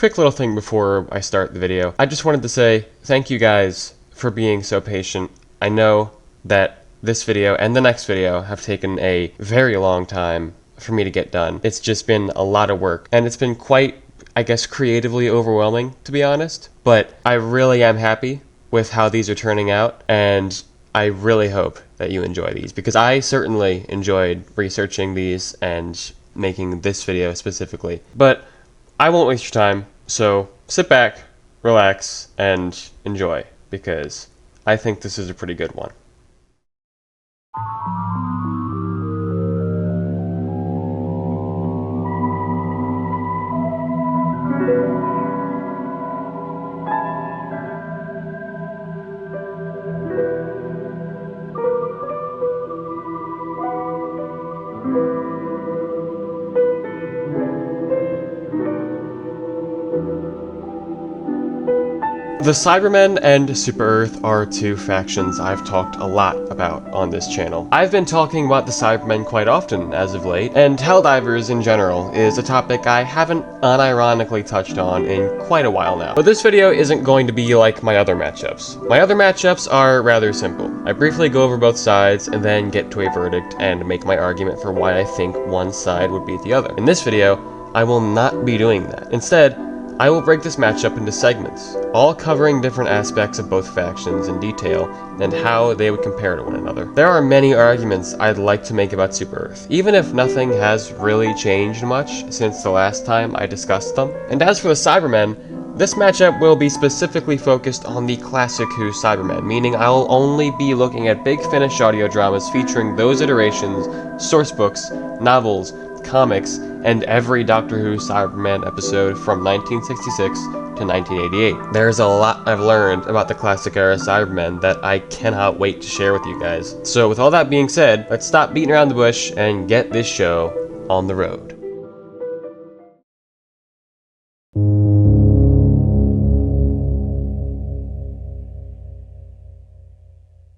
Quick little thing before I start the video. I just wanted to say thank you guys for being so patient. I know that this video and the next video have taken a very long time for me to get done. It's just been a lot of work, and it's been quite, I guess, creatively overwhelming, to be honest. But I really am happy with how these are turning out, and I really hope that you enjoy these, because I certainly enjoyed researching these and making this video specifically. But I won't waste your time, so sit back, relax, and enjoy, because I think this is a pretty good one. The Cybermen and Super-Earth are two factions I've talked a lot about on this channel. I've been talking about the Cybermen quite often as of late, and Helldivers in general is a topic I haven't unironically touched on in quite a while now. But this video isn't going to be like my other matchups. My other matchups are rather simple. I briefly go over both sides and then get to a verdict and make my argument for why I think one side would beat the other. In this video, I will not be doing that. Instead, I will break this matchup into segments, all covering different aspects of both factions in detail and how they would compare to one another. There are many arguments I'd like to make about Super-Earth, even if nothing has really changed much since the last time I discussed them. And as for the Cybermen, this matchup will be specifically focused on the classic Who Cybermen, meaning I'll only be looking at Big Finish audio dramas featuring those iterations, sourcebooks, novels, comics, and every Doctor Who Cyberman episode from 1966 to 1988. There's a lot I've learned about the classic era Cybermen that I cannot wait to share with you guys. So with all that being said, let's stop beating around the bush and get this show on the road.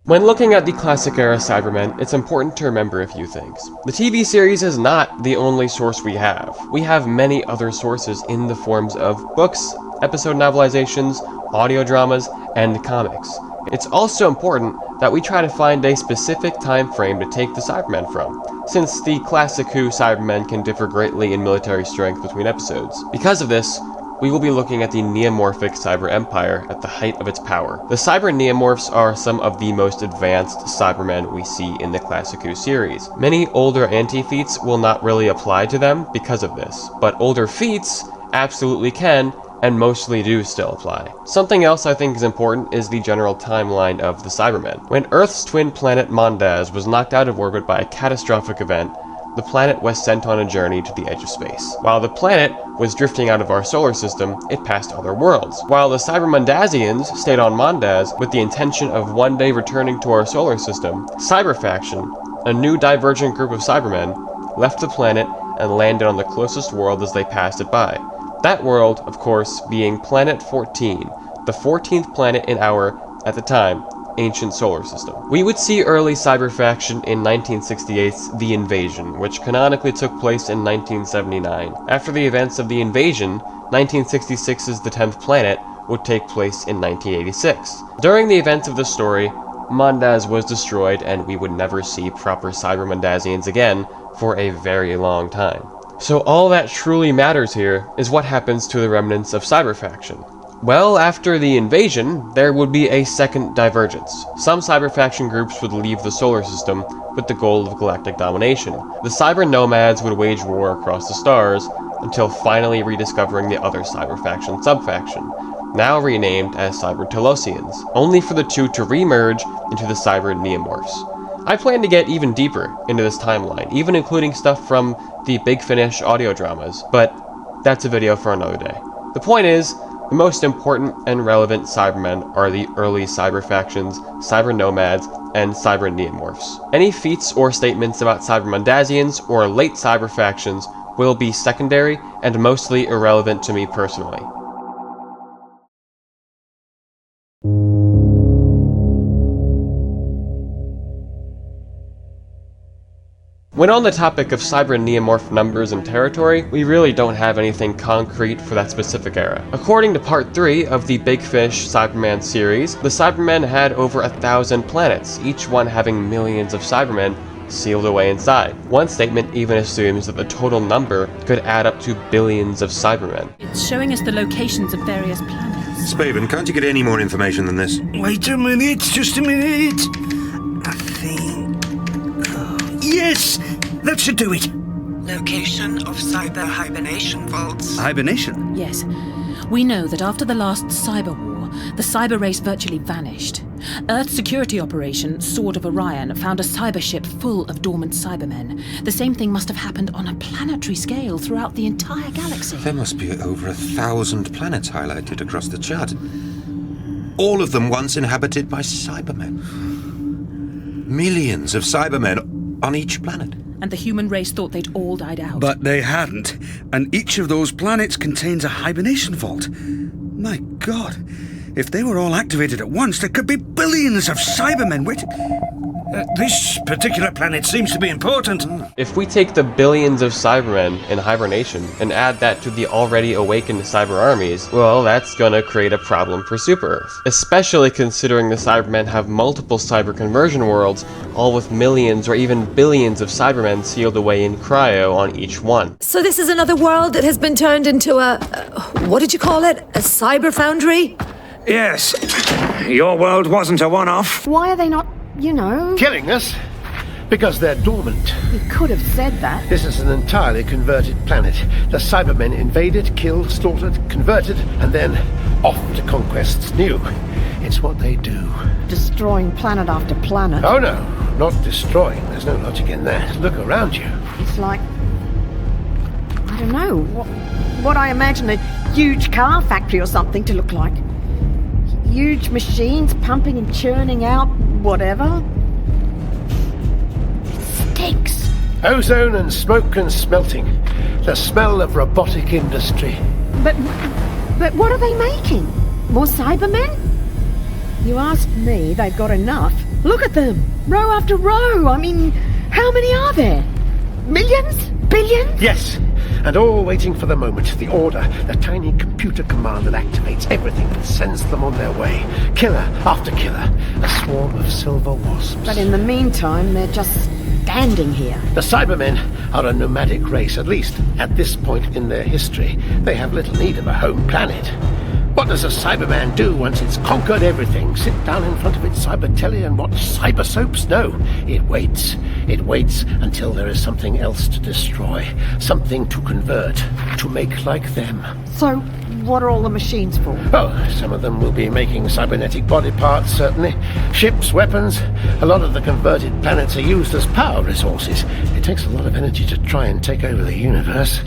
When looking at the classic-era Cybermen, it's important to remember a few things. The TV series is not the only source we have. We have many other sources in the forms of books, episode novelizations, audio dramas, and comics. It's also important that we try to find a specific time frame to take the Cybermen from, since the classic Who Cybermen can differ greatly in military strength between episodes. Because of this, we will be looking at the neomorphic Cyber Empire at the height of its power. The Cyber Neomorphs are some of the most advanced Cybermen we see in the Classic Who series. Many older anti-feats will not really apply to them because of this, but older feats absolutely can, and mostly do still apply. Something else I think is important is the general timeline of the Cybermen. When Earth's twin planet Mondaz was knocked out of orbit by a catastrophic event, the planet was sent on a journey to the edge of space. While the planet was drifting out of our solar system, it passed other worlds. While the Cybermundazians stayed on Mondaz with the intention of one day returning to our solar system, Cyberfaction, a new divergent group of Cybermen, left the planet and landed on the closest world as they passed it by. That world, of course, being Planet 14, the 14th planet in our, at the time, ancient solar system. We would see early Cyberfaction in 1968's The Invasion, which canonically took place in 1979. After the events of The Invasion, 1966's The 10th Planet would take place in 1986. During the events of the story, Mondaz was destroyed and we would never see proper Cybermundazians again for a very long time. So all that truly matters here is what happens to the remnants of Cyberfaction. Well, after the invasion, there would be a second divergence. Some Cyberfaction groups would leave the solar system with the goal of galactic domination. The Cyber Nomads would wage war across the stars until finally rediscovering the other Cyberfaction subfaction, now renamed as Cyber Telosians, only for the two to re-merge into the Cyber Neomorphs. I plan to get even deeper into this timeline, even including stuff from the Big Finish audio dramas, but that's a video for another day. The point is, the most important and relevant Cybermen are the early Cyberfactions, Cyber Nomads, and Cyber Neomorphs. Any feats or statements about Cybermundazians or late Cyberfactions will be secondary and mostly irrelevant to me personally. When on the topic of cyber neomorph numbers and territory, we really don't have anything concrete for that specific era. According to part 3 of the Big Fish Cyberman series, the Cybermen had over 1,000 planets, each one having millions of Cybermen sealed away inside. One statement even assumes that the total number could add up to billions of Cybermen. It's showing us the locations of various planets. Spaven, can't you get any more information than this? Wait a minute, just a minute. I think... yes, that should do it. Location of cyber hibernation vaults. Hibernation? Yes. We know that after the last cyber war, the cyber race virtually vanished. Earth's security operation, Sword of Orion, found a cyber ship full of dormant Cybermen. The same thing must have happened on a planetary scale throughout the entire galaxy. There must be over 1,000 planets highlighted across the chart. All of them once inhabited by Cybermen. Millions of Cybermen on each planet. And the human race thought they'd all died out. But they hadn't, and each of those planets contains a hibernation vault. My God, if they were all activated at once, there could be billions of Cybermen waiting. This particular planet seems to be important. If we take the billions of Cybermen in hibernation and add that to the already awakened cyber armies, well, that's gonna create a problem for Super-Earth. Especially considering the Cybermen have multiple cyber conversion worlds, all with millions or even billions of Cybermen sealed away in cryo on each one. So this is another world that has been turned into a... what did you call it? A cyber foundry? Yes, your world wasn't a one-off. Why are they not, killing us? Because they're dormant. You could have said that. This is an entirely converted planet. The Cybermen invaded, killed, slaughtered, converted, and then off to conquests new. It's what they do. Destroying planet after planet. Oh no, not destroying. There's no logic in that. Look around you. It's like, I don't know, what I imagine a huge car factory or something to look like. Huge machines pumping and churning out whatever. It stinks. Ozone and smoke and smelting. The smell of robotic industry. But what are they making? More Cybermen? You ask me, they've got enough. Look at them, row after row. I mean, how many are there? Millions? Billions? Yes, and all waiting for the moment, the order, the tiny computer command that activates everything and sends them on their way. Killer after killer, a swarm of silver wasps. But in the meantime, they're just standing here. The Cybermen are a nomadic race, at least at this point in their history. They have little need of a home planet. What does a Cyberman do once it's conquered everything? Sit down in front of its cyber telly and watch cyber soaps? No, it waits. It waits until there is something else to destroy, something to convert, to make like them. So, what are all the machines for? Oh, some of them will be making cybernetic body parts, certainly. Ships, weapons. A lot of the converted planets are used as power resources. It takes a lot of energy to try and take over the universe.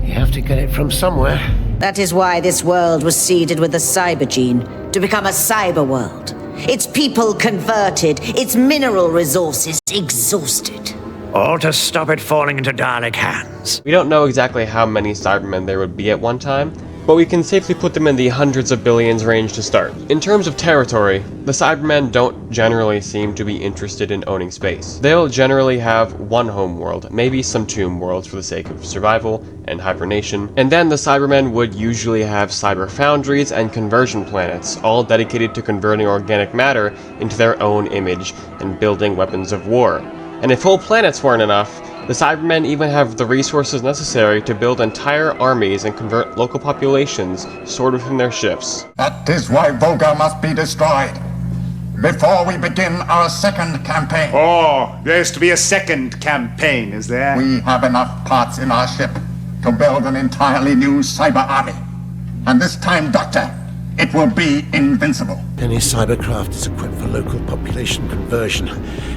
You have to get it from somewhere. That is why this world was seeded with the cyber gene, to become a cyber world. Its people converted, its mineral resources exhausted. All to stop it falling into Dalek hands. We don't know exactly how many Cybermen there would be at one time, but we can safely put them in the hundreds of billions range to start. In terms of territory, the Cybermen don't generally seem to be interested in owning space. They'll generally have one home world, maybe some tomb worlds for the sake of survival and hibernation, and then the Cybermen would usually have cyber foundries and conversion planets, all dedicated to converting organic matter into their own image and building weapons of war. And if whole planets weren't enough, the Cybermen even have the resources necessary to build entire armies and convert local populations stored within their ships. That is why Volga must be destroyed. Before we begin our second campaign. Oh, there's to be a second campaign, is there? We have enough parts in our ship to build an entirely new cyber army. And this time, Doctor, it will be invincible. Any cybercraft is equipped for local population conversion.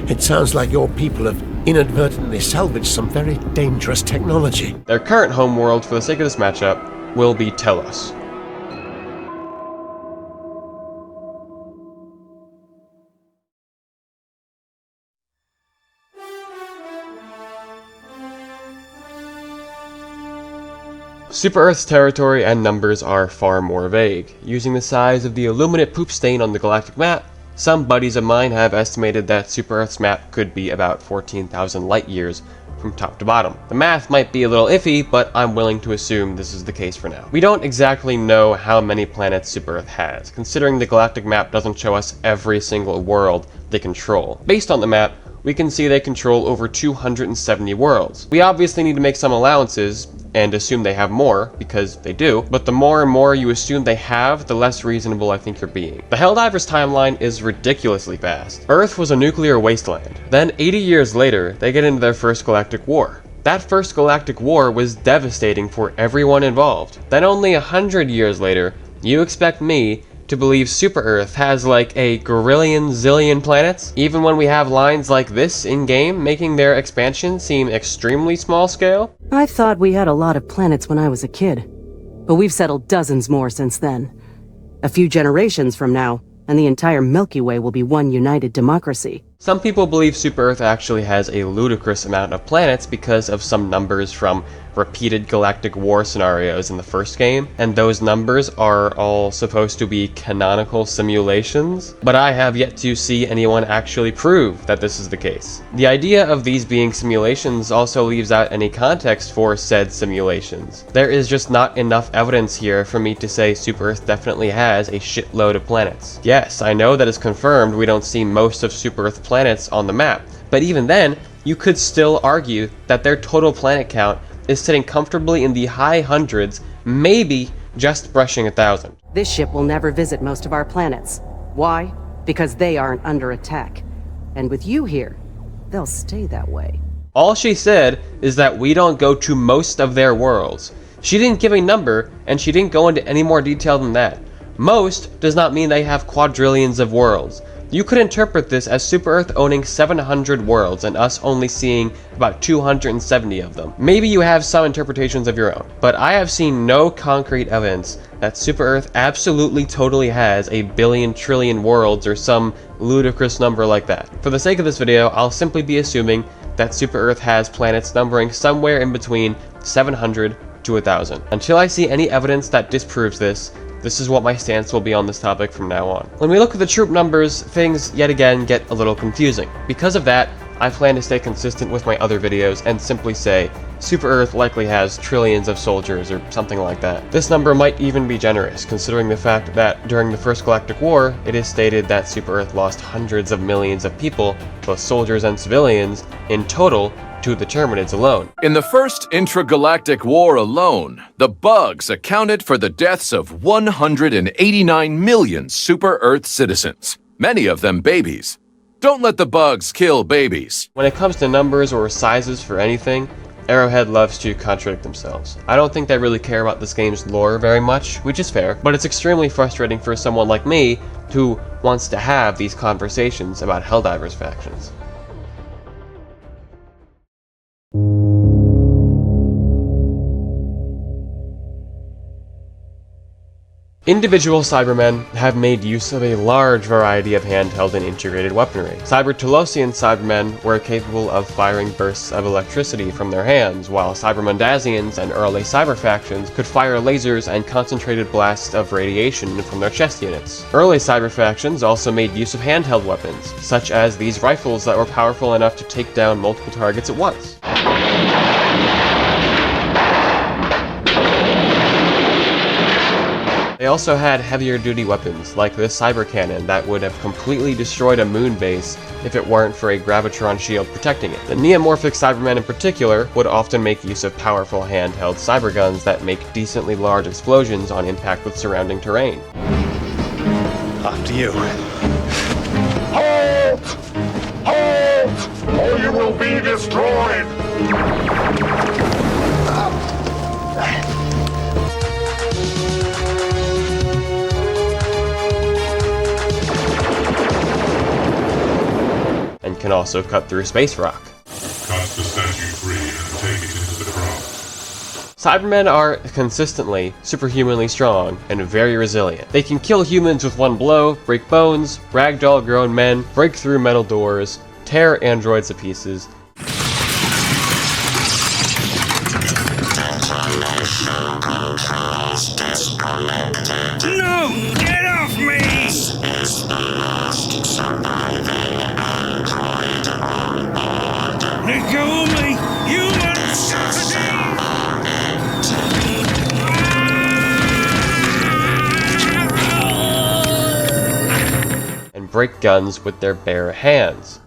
It sounds like your people have inadvertently salvaged some very dangerous technology. Their current homeworld, for the sake of this matchup, will be Telos. Super-Earth's territory and numbers are far more vague. Using the size of the illuminate poop stain on the galactic map, some buddies of mine have estimated that Super-Earth's map could be about 14,000 light-years from top to bottom. The math might be a little iffy, but I'm willing to assume this is the case for now. We don't exactly know how many planets Super Earth has, considering the galactic map doesn't show us every single world they control. Based on the map, we can see they control over 270 worlds. We obviously need to make some allowances and assume they have more, because they do, but the more and more you assume they have, the less reasonable I think you're being. The Helldivers timeline is ridiculously fast. Earth was a nuclear wasteland. Then 80 years later, they get into their first galactic war. That first galactic war was devastating for everyone involved. Then only 100 years later, you expect me to believe Super Earth has like a grillion zillion planets, even when we have lines like this in-game making their expansion seem extremely small scale? I thought we had a lot of planets when I was a kid, but we've settled dozens more since then. A few generations from now, and the entire Milky Way will be one united democracy. Some people believe Super Earth actually has a ludicrous amount of planets because of some numbers from repeated galactic war scenarios in the first game, and those numbers are all supposed to be canonical simulations, but I have yet to see anyone actually prove that this is the case. The idea of these being simulations also leaves out any context for said simulations. There is just not enough evidence here for me to say Super Earth definitely has a shitload of planets. Yes, I know that it's confirmed we don't see most of Super Earth planets on the map, but even then, you could still argue that their total planet count is sitting comfortably in the high hundreds, maybe just brushing 1,000. This ship will never visit most of our planets. Why? Because they aren't under attack. And with you here, they'll stay that way. All she said is that we don't go to most of their worlds. She didn't give a number, and she didn't go into any more detail than that. Most does not mean they have quadrillions of worlds. You could interpret this as Super Earth owning 700 worlds and us only seeing about 270 of them. Maybe you have some interpretations of your own, but I have seen no concrete evidence that Super Earth absolutely totally has a billion trillion worlds or some ludicrous number like that. For the sake of this video, I'll simply be assuming that Super Earth has planets numbering somewhere in between 700 to 1,000. Until I see any evidence that disproves this, this is what my stance will be on this topic from now on. When we look at the troop numbers, things yet again get a little confusing. Because of that, I plan to stay consistent with my other videos and simply say, Super Earth likely has trillions of soldiers or something like that. This number might even be generous, considering the fact that during the First Galactic War, it is stated that Super Earth lost hundreds of millions of people, both soldiers and civilians, in total, to the Terminids alone. In the First Intragalactic War alone, the bugs accounted for the deaths of 189 million Super Earth citizens, many of them babies. Don't let the bugs kill babies. When it comes to numbers or sizes for anything, Arrowhead loves to contradict themselves. I don't think they really care about this game's lore very much, which is fair, but it's extremely frustrating for someone like me who wants to have these conversations about Helldivers factions. Individual Cybermen have made use of a large variety of handheld and integrated weaponry. Cyber-Telosian Cybermen were capable of firing bursts of electricity from their hands, while Cybermundazians and early cyber factions could fire lasers and concentrated blasts of radiation from their chest units. Early cyber factions also made use of handheld weapons, such as these rifles that were powerful enough to take down multiple targets at once. They also had heavier duty weapons, like this cyber cannon that would have completely destroyed a moon base if it weren't for a gravitron shield protecting it. The neomorphic Cybermen in particular would often make use of powerful handheld cyber guns that make decently large explosions on impact with surrounding terrain. After you. Halt! Halt! Or you will be destroyed! And can also cut through space rock. Cut the statue free and take it into the crowd. Cybermen are consistently superhumanly strong and very resilient. They can kill humans with one blow, break bones, ragdoll grown men, break through metal doors, tear androids to pieces. No! Get off me! Naomi, you break guns with their bare hands.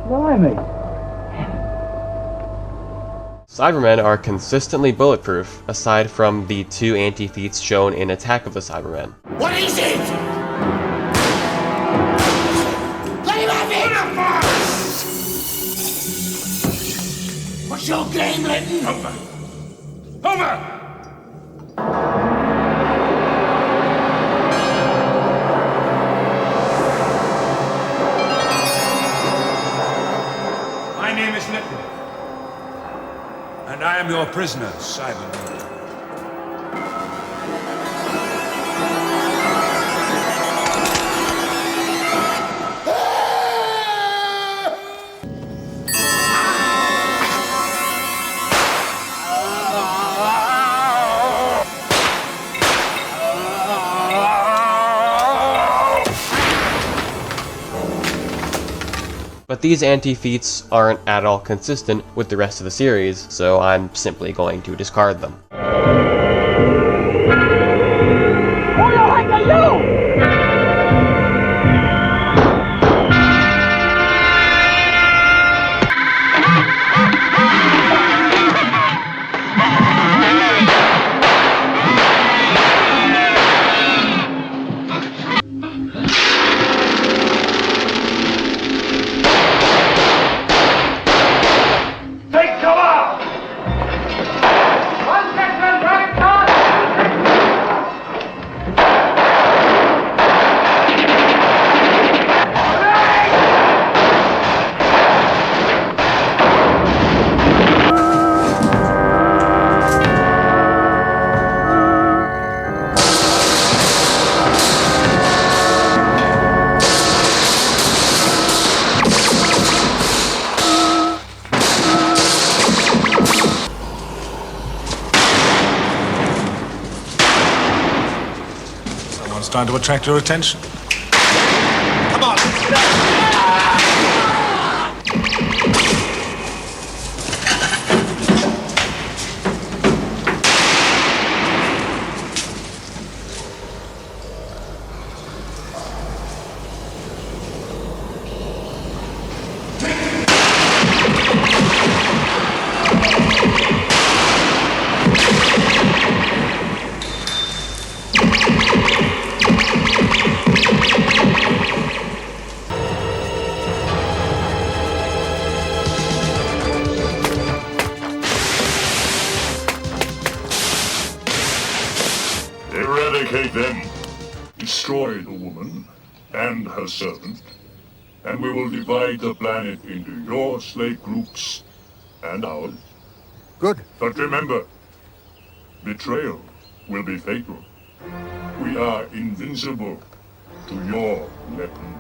Blimey. Cybermen are consistently bulletproof, aside from the 2 anti-feats shown in Attack of the Cybermen. What is it? Let him have it! What's your game, Linton? Over! My name is Linton. And I am your prisoner, Cybermen. But these anti-feats aren't at all consistent with the rest of the series, so I'm simply going to discard them. Someone's trying to attract your attention. Come on! Eradicate them. Destroy the woman and her servant, and we will divide the planet into your slave groups and ours. Good. But remember, betrayal will be fatal. We are invincible to your weapons.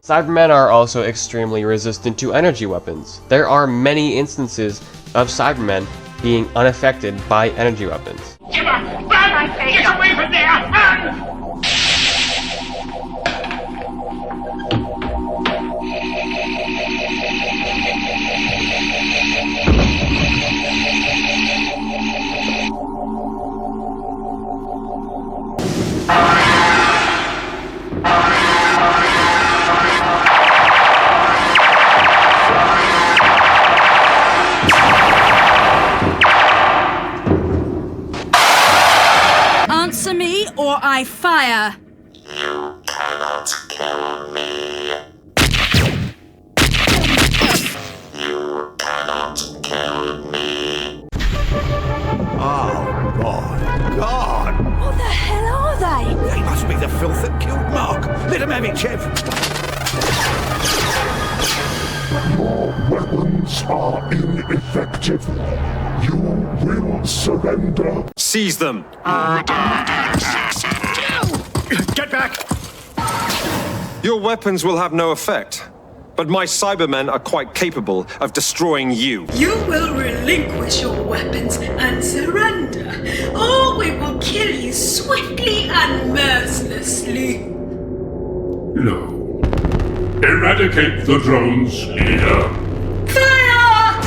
Cybermen are also extremely resistant to energy weapons. There are many instances of Cybermen being unaffected by energy weapons. Get away from there! Run! Answer me or I fire! You cannot kill me. You cannot kill me. Oh, God. What the hell are they? They must be the filth that killed Mark. Let him have it, Chev. Your weapons are ineffective. You will surrender. Seize them. Get back! Your weapons will have no effect, but my Cybermen are quite capable of destroying you. You will relinquish your weapons and surrender, or we will kill you swiftly and mercilessly. No. Eradicate the drones, leader. Fire!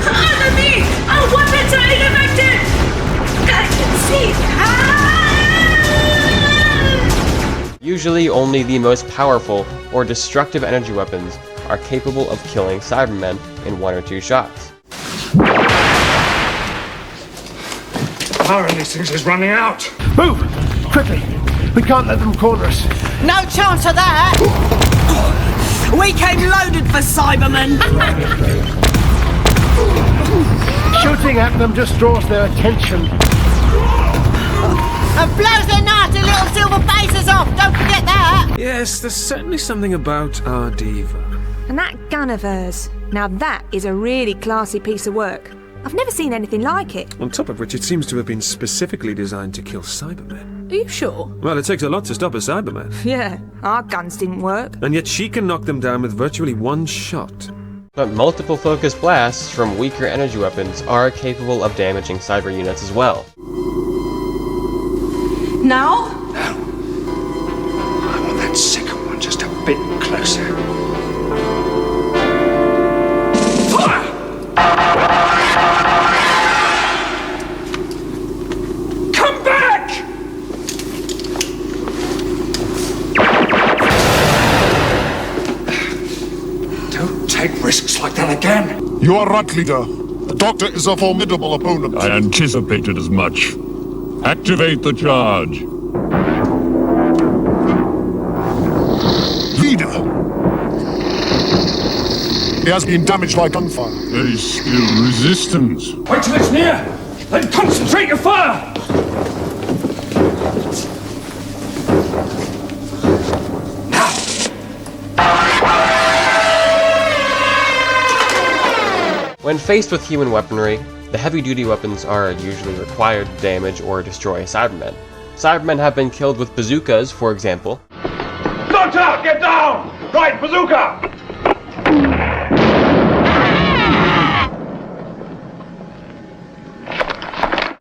Enemy! Our weapons are ineffective! I can see that! Usually only the most powerful or destructive energy weapons are capable of killing Cybermen in 1 or 2 shots. Power in these things is running out. Move! Quickly! We can't let them corner us. No chance of that! We came loaded for Cybermen! Shooting at them just draws their attention. And blows their nasty little silver faces off! Don't forget that! Yes, there's certainly something about our diva. And that gun of hers. Now that is a really classy piece of work. I've never seen anything like it. On top of which, it seems to have been specifically designed to kill Cybermen. Are you sure? Well, it takes a lot to stop a Cyberman. Yeah, our guns didn't work. And yet she can knock them down with virtually 1 shot. But multiple focus blasts from weaker energy weapons are capable of damaging cyber units as well. Now? I want that second one just a bit closer. Come back! Don't take risks like that again. You are right, leader. The Doctor is a formidable opponent. I anticipated as much. Activate the charge. Leader! He has been damaged by gunfire. There is still resistance. Wait till it's near! Then concentrate your fire! When faced with human weaponry, the heavy-duty weapons are usually required to damage or destroy Cybermen. Cybermen have been killed with bazookas, for example. Doctor, get down! Right, bazooka!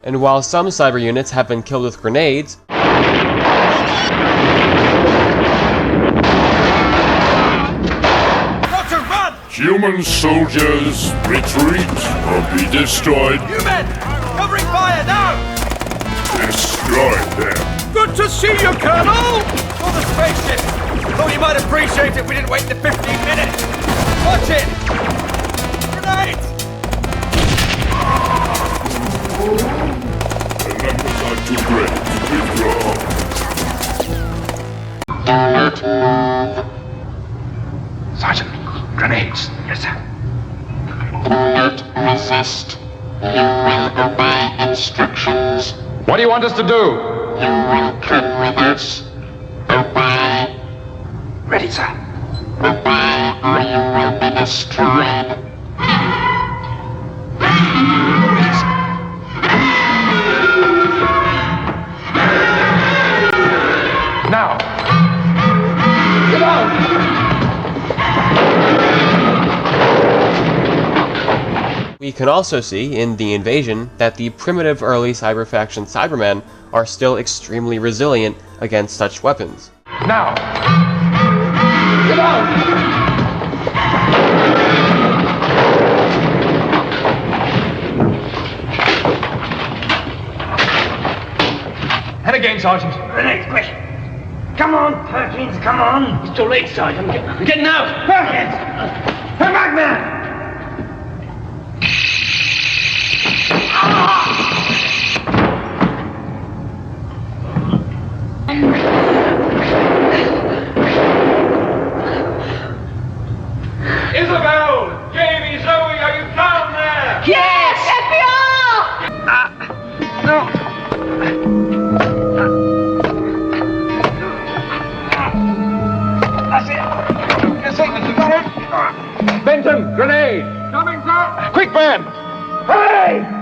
And while some cyber units have been killed with grenades, Human soldiers, retreat or be destroyed. You men! Covering fire now! Destroy them. Good to see you, Colonel! For the spaceship! Thought you might appreciate it if we didn't wait the 15 minutes! Watch it! Grenades! The numbers are too great. Withdraw. Sergeant, grenades. Yes, sir. Do not resist. You will obey instructions. What do you want us to do? You will come with us. Obey. Ready, sir. Obey or you will be destroyed. Now. Get out! we can also see in The Invasion that the primitive early cyber faction Cybermen are still extremely resilient against such weapons. Now! Get out! Head again, Sergeant. Grenades, quick! Come on, Perkins, come on! It's too late, Sergeant. I'm getting out. Perkins! Come back, man! Isabel! Jamie, Zoe, are you down there? Yes, FBI! No! That's it! Yes, sir, you got it? Benton, grenade! Coming, sir! Quick, man! Hey!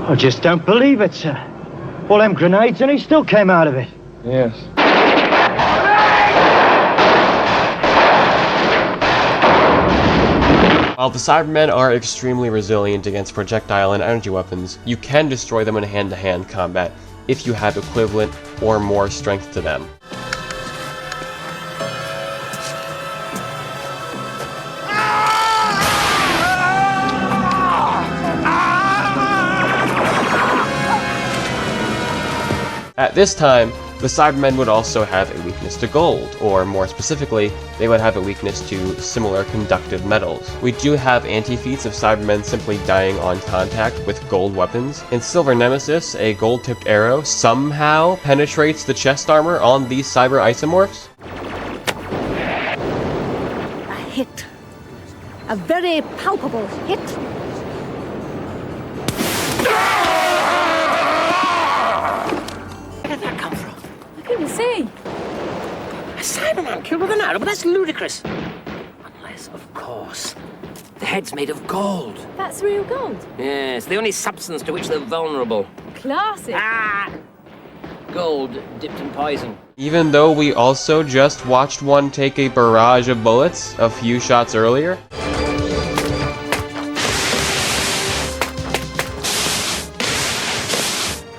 I just don't believe it, sir. All them grenades and he still came out of it. Yes. While the Cybermen are extremely resilient against projectile and energy weapons, you can destroy them in hand-to-hand combat if you have equivalent or more strength to them. At this time, the Cybermen would also have a weakness to gold, or more specifically, they would have a weakness to similar conductive metals. We do have anti-feats of Cybermen simply dying on contact with gold weapons. In Silver Nemesis, a gold-tipped arrow somehow penetrates the chest armor on these cyber isomorphs. A hit. A very palpable hit. Where did that come from? I couldn't see. A Cyberman killed with an arrow, but that's ludicrous. Unless, of course, the head's made of gold. That's real gold. Yes, the only substance to which they're vulnerable. Classic. Gold dipped in poison. Even though we also just watched one take a barrage of bullets a few shots earlier.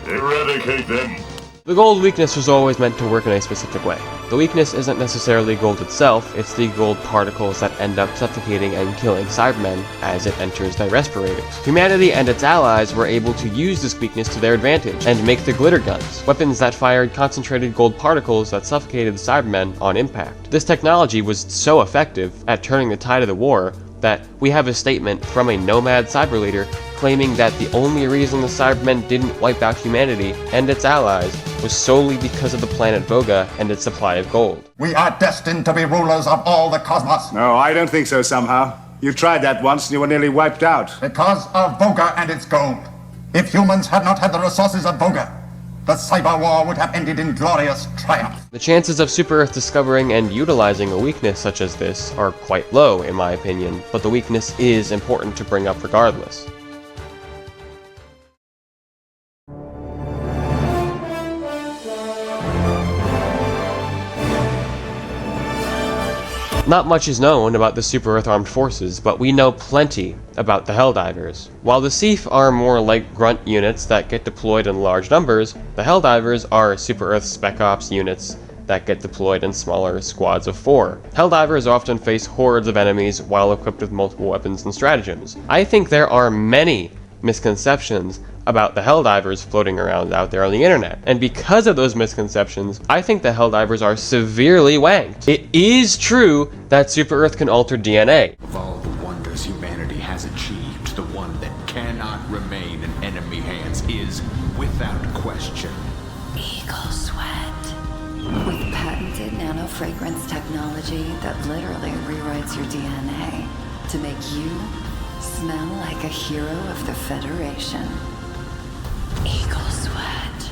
Eradicate them. The gold weakness was always meant to work in a specific way. The weakness isn't necessarily gold itself, it's the gold particles that end up suffocating and killing Cybermen as it enters their respirators. Humanity and its allies were able to use this weakness to their advantage and make the glitter guns, weapons that fired concentrated gold particles that suffocated the Cybermen on impact. This technology was so effective at turning the tide of the war that we have a statement from a nomad cyber leader claiming that the only reason the Cybermen didn't wipe out humanity and its allies was solely because of the planet Voga and its supply of gold. We are destined to be rulers of all the cosmos. No, I don't think so somehow. You tried that once and you were nearly wiped out. Because of Voga and its gold. If humans had not had the resources of Voga, the cyber war would have ended in glorious triumph. The chances of Super Earth discovering and utilizing a weakness such as this are quite low, in my opinion, but the weakness is important to bring up regardless. Not much is known about the Super Earth Armed Forces, but we know plenty about the Helldivers. While the Seaf are more like grunt units that get deployed in large numbers, the Helldivers are Super Earth Spec Ops units that get deployed in smaller squads of 4. Helldivers often face hordes of enemies while equipped with multiple weapons and stratagems. I think there are many misconceptions about the Helldivers floating around out there on the internet. And because of those misconceptions, I think the Helldivers are severely wanked. It is true that Super Earth can alter DNA. Of all the wonders humanity has achieved, the one that cannot remain in enemy hands is, without question, Eagle Sweat. With patented nanofragrance technology that literally rewrites your DNA to make you smell like a hero of the Federation. Eagle Sweat.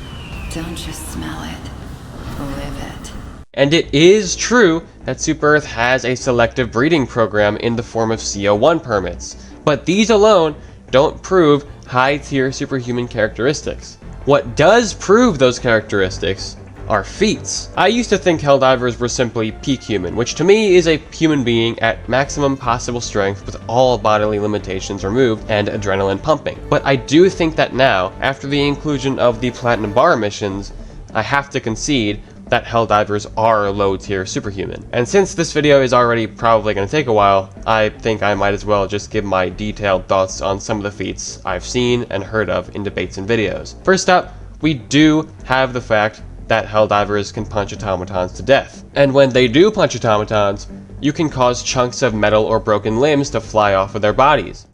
Don't just smell it, live it. And it is true that Super Earth has a selective breeding program in the form of CO1 permits, but these alone don't prove high-tier superhuman characteristics. What does prove those characteristics are feats. I used to think Helldivers were simply peak human, which to me is a human being at maximum possible strength with all bodily limitations removed and adrenaline pumping. But I do think that now, after the inclusion of the Platinum Bar missions, I have to concede that Helldivers are low-tier superhuman. And since this video is already probably going to take a while, I think I might as well just give my detailed thoughts on some of the feats I've seen and heard of in debates and videos. First up, we do have the fact that Helldivers can punch automatons to death. And when they do punch automatons, you can cause chunks of metal or broken limbs to fly off of their bodies.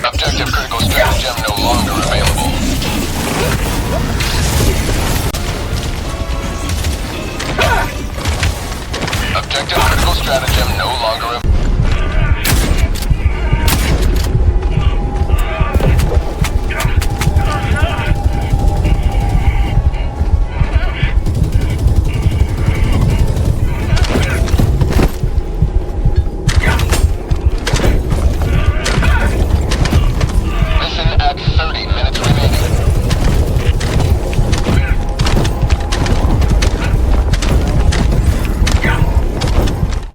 Objective critical stratagem no longer available. Objective critical stratagem no longer available.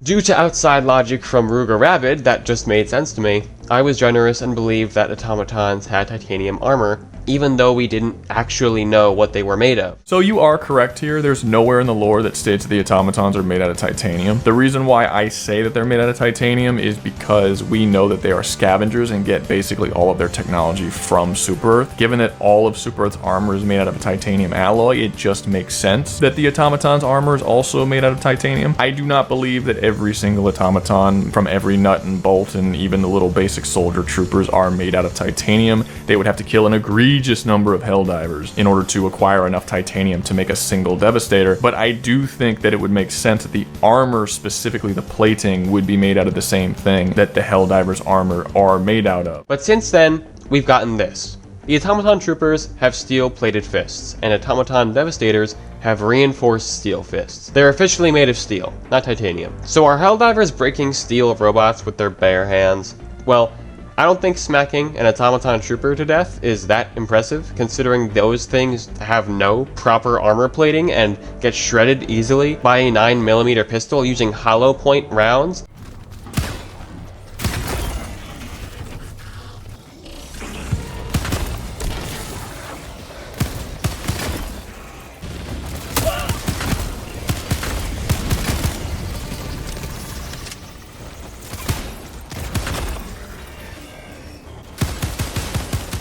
Due to outside logic from Ruger Rabbit that just made sense to me, I was generous and believed that automatons had titanium armor, even though we didn't actually know what they were made of. So you are correct here. There's nowhere in the lore that states the automatons are made out of titanium. The reason why I say that they're made out of titanium is because we know that they are scavengers and get basically all of their technology from Super-Earth. Given that all of Super-Earth's armor is made out of a titanium alloy, it just makes sense that the automaton's armor is also made out of titanium. I do not believe that every single automaton from every nut and bolt and even the little basic soldier troopers are made out of titanium. They would have to kill an egregious number of Helldivers in order to acquire enough titanium to make a single Devastator, but I do think that it would make sense that the armor, specifically the plating, would be made out of the same thing that the Helldivers' armor are made out of. But since then, we've gotten this. The automaton troopers have steel-plated fists, and automaton devastators have reinforced steel fists. They're officially made of steel, not titanium. So are Helldivers breaking steel robots with their bare hands? Well, I don't think smacking an automaton trooper to death is that impressive, considering those things have no proper armor plating and get shredded easily by a 9mm pistol using hollow point rounds.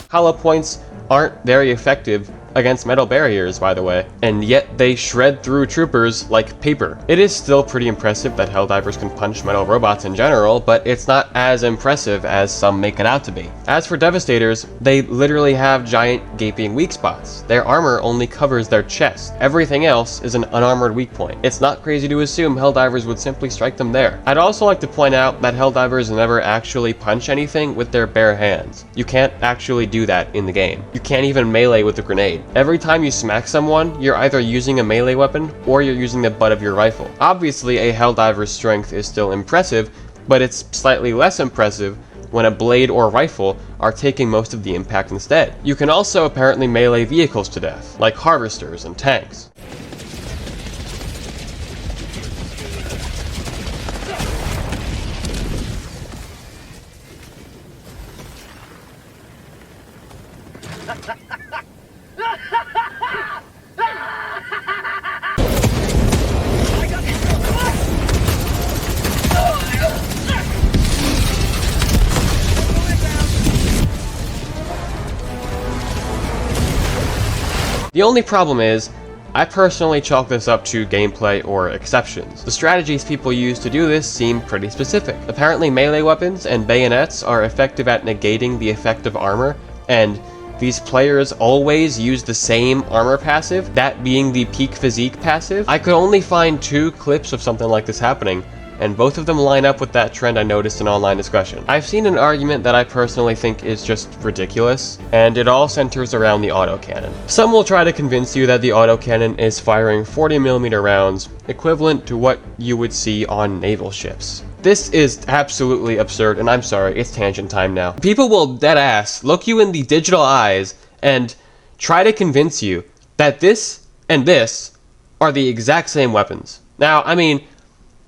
Hollow points aren't very effective against metal barriers, by the way, and yet they shred through troopers like paper. It is still pretty impressive that Helldivers can punch metal robots in general, but it's not as impressive as some make it out to be. As for Devastators, they literally have giant gaping weak spots. Their armor only covers their chest. Everything else is an unarmored weak point. It's not crazy to assume Helldivers would simply strike them there. I'd also like to point out that Helldivers never actually punch anything with their bare hands. You can't actually do that in the game. You can't even melee with a grenade. Every time you smack someone, you're either using a melee weapon or you're using the butt of your rifle. Obviously, a Helldiver's strength is still impressive, but it's slightly less impressive when a blade or rifle are taking most of the impact instead. You can also apparently melee vehicles to death, like harvesters and tanks. The only problem is, I personally chalk this up to gameplay or exceptions. The strategies people use to do this seem pretty specific. Apparently melee weapons and bayonets are effective at negating the effect of armor, and these players always use the same armor passive, that being the peak physique passive. I could only find 2 clips of something like this happening, and both of them line up with that trend I noticed in online discussion. I've seen an argument that I personally think is just ridiculous, and it all centers around the autocannon. Some will try to convince you that the autocannon is firing 40mm rounds, equivalent to what you would see on naval ships. This is absolutely absurd, and I'm sorry, it's tangent time now. People will deadass look you in the digital eyes and try to convince you that this and this are the exact same weapons. Now, I mean,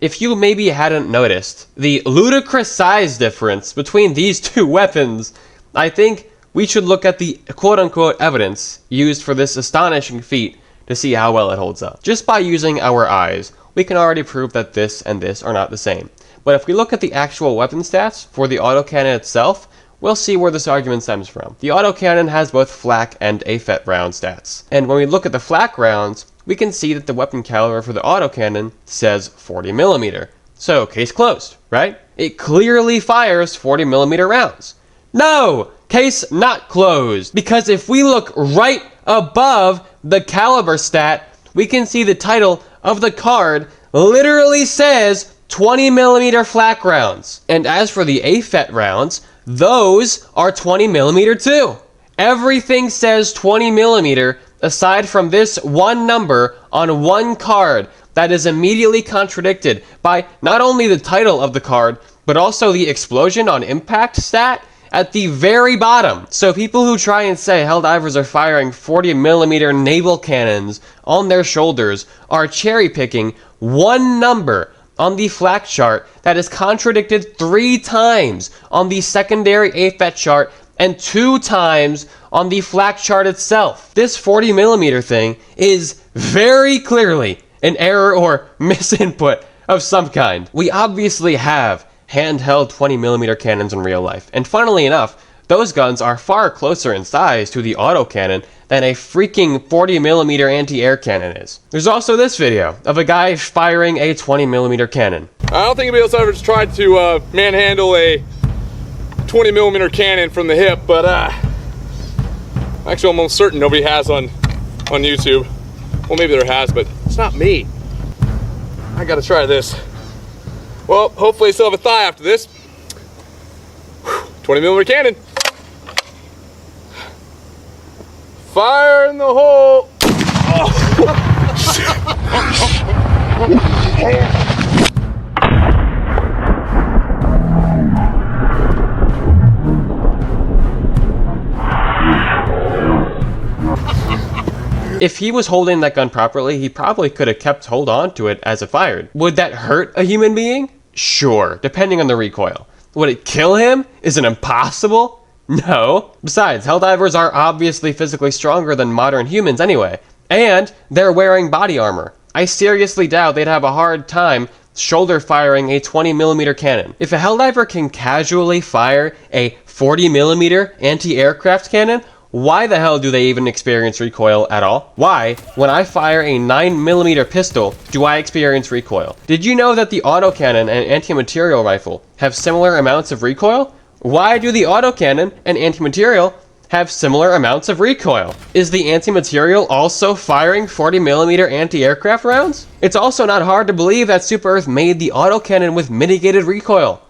if you maybe hadn't noticed the ludicrous size difference between these 2 weapons, I think we should look at the quote-unquote evidence used for this astonishing feat to see how well it holds up. Just by using our eyes, we can already prove that this and this are not the same. But if we look at the actual weapon stats for the autocannon itself, we'll see where this argument stems from. The autocannon has both flak and AFET round stats. And when we look at the flak rounds, we can see that the weapon caliber for the autocannon says 40mm. So, case closed, right? It clearly fires 40mm rounds. No! Case not closed. Because if we look right above the caliber stat, we can see the title of the card literally says 20mm flak rounds. And as for the AFET rounds, those are 20mm too. Everything says 20mm aside from this one number on one card that is immediately contradicted by not only the title of the card, but also the explosion on impact stat at the very bottom. So people who try and say Helldivers are firing 40mm naval cannons on their shoulders are cherry picking one number on the flak chart that is contradicted 3 times on the secondary AFET chart and 2 times on the flak chart itself. This 40mm thing is very clearly an error or misinput of some kind. We obviously have handheld 20mm cannons in real life, and funnily enough, those guns are far closer in size to the autocannon than a freaking 40mm anti-air cannon is. There's also this video of a guy firing a 20mm cannon. I don't think anybody's ever tried to manhandle a 20mm cannon from the hip, but actually I'm almost certain nobody has on YouTube. Well, maybe there has, but it's not me. I gotta try this. Well, hopefully I still have a thigh after this. 20mm cannon. Fire in the hole. If he was holding that gun properly, he probably could have kept hold on to it as it fired. Would that hurt a human being? Sure, depending on the recoil. Would it kill him? Is it impossible? No. Besides, Helldivers are obviously physically stronger than modern humans anyway, and they're wearing body armor. I seriously doubt they'd have a hard time shoulder firing a 20mm cannon. If a Helldiver can casually fire a 40mm anti-aircraft cannon, why the hell do they even experience recoil at all? Why, when I fire a 9mm pistol, do I experience recoil? Did you know that the autocannon and anti-material rifle have similar amounts of recoil? Why do the autocannon and anti-material have similar amounts of recoil? Is the anti-material also firing 40mm anti-aircraft rounds? It's also not hard to believe that Super Earth made the autocannon with mitigated recoil.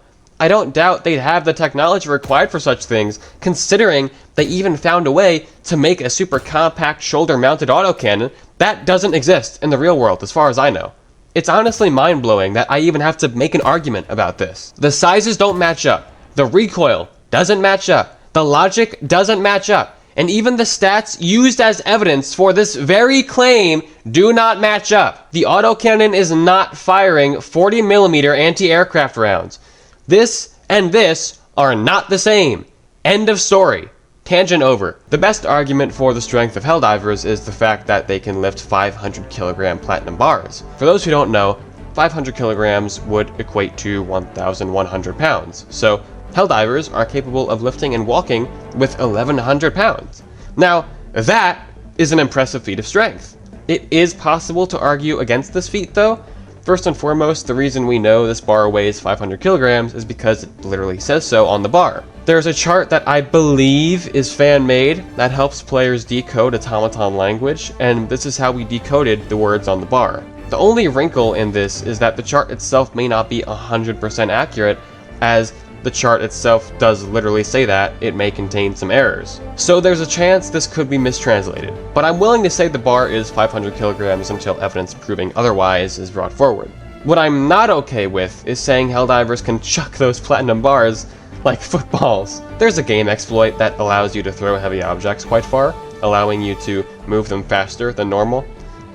I don't doubt they'd have the technology required for such things, considering they even found a way to make a super compact shoulder-mounted autocannon that doesn't exist in the real world, as far as I know. It's honestly mind-blowing that I even have to make an argument about this. The sizes don't match up, the recoil doesn't match up, the logic doesn't match up, and even the stats used as evidence for this very claim do not match up. The autocannon is not firing 40mm anti-aircraft rounds. This and this are not the same. End of story. Tangent over. The best argument for the strength of Helldivers is the fact that they can lift 500 kilogram platinum bars. For those who don't know, 500 kilograms would equate to 1,100 pounds. So Helldivers are capable of lifting and walking with 1,100 pounds. Now, that is an impressive feat of strength. It is possible to argue against this feat though. First and foremost, the reason we know this bar weighs 500 kilograms is because it literally says so on the bar. There's a chart that I believe is fan-made that helps players decode automaton language, and this is how we decoded the words on the bar. The only wrinkle in this is that the chart itself may not be 100% accurate, as the chart itself does literally say that it may contain some errors. So there's a chance this could be mistranslated, but I'm willing to say the bar is 500 kilograms until evidence proving otherwise is brought forward. What I'm not okay with is saying Helldivers can chuck those platinum bars like footballs. There's a game exploit that allows you to throw heavy objects quite far, allowing you to move them faster than normal.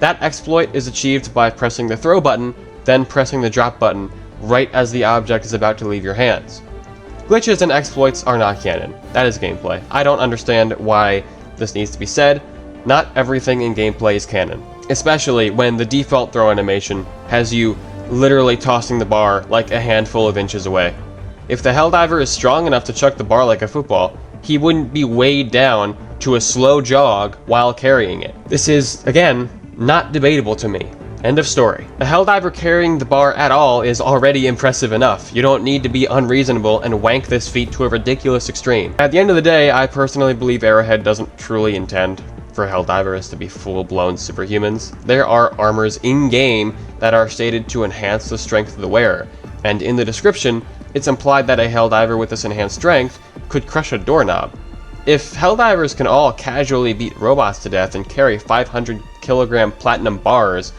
That exploit is achieved by pressing the throw button, then pressing the drop button right as the object is about to leave your hands. Glitches and exploits are not canon. That is gameplay. I don't understand why this needs to be said. Not everything in gameplay is canon, especially when the default throw animation has you literally tossing the bar like a handful of inches away. If the Helldiver is strong enough to chuck the bar like a football, he wouldn't be weighed down to a slow jog while carrying it. This is, again, not debatable to me. End of story. A Helldiver carrying the bar at all is already impressive enough. You don't need to be unreasonable and wank this feat to a ridiculous extreme. At the end of the day, I personally believe Arrowhead doesn't truly intend for Helldivers to be full-blown superhumans. There are armors in-game that are stated to enhance the strength of the wearer, and in the description, it's implied that a Helldiver with this enhanced strength could crush a doorknob. If Helldivers can all casually beat robots to death and carry 500 kilogram platinum bars,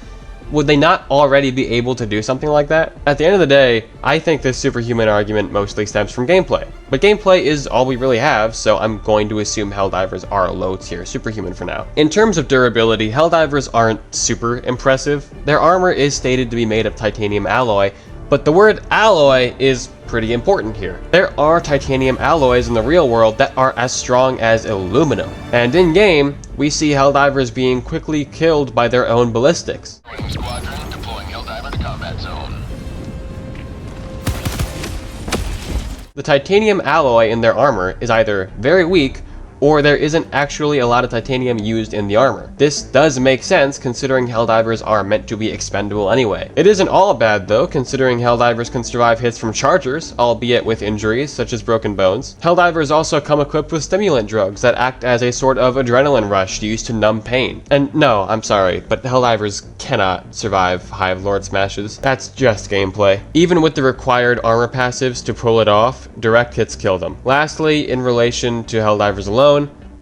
Would they not already be able to do something like that? At the end of the day, I think this superhuman argument mostly stems from gameplay. But gameplay is all we really have, so I'm going to assume Helldivers are a low-tier superhuman for now. In terms of durability, Helldivers aren't super impressive. Their armor is stated to be made of titanium alloy, but the word alloy is pretty important here. There are titanium alloys in the real world that are as strong as aluminum. And in-game, we see Helldivers being quickly killed by their own ballistics. Squadron deploying Helldiver to combat zone. The titanium alloy in their armor is either very weak, or there isn't actually a lot of titanium used in the armor. This does make sense considering Helldivers are meant to be expendable anyway. It isn't all bad though, considering Helldivers can survive hits from chargers, albeit with injuries such as broken bones. Helldivers also come equipped with stimulant drugs that act as a sort of adrenaline rush used to numb pain. And no, I'm sorry, but Helldivers cannot survive Hive Lord smashes. That's just gameplay. Even with the required armor passives to pull it off, direct hits kill them. Lastly, in relation to Helldivers alone,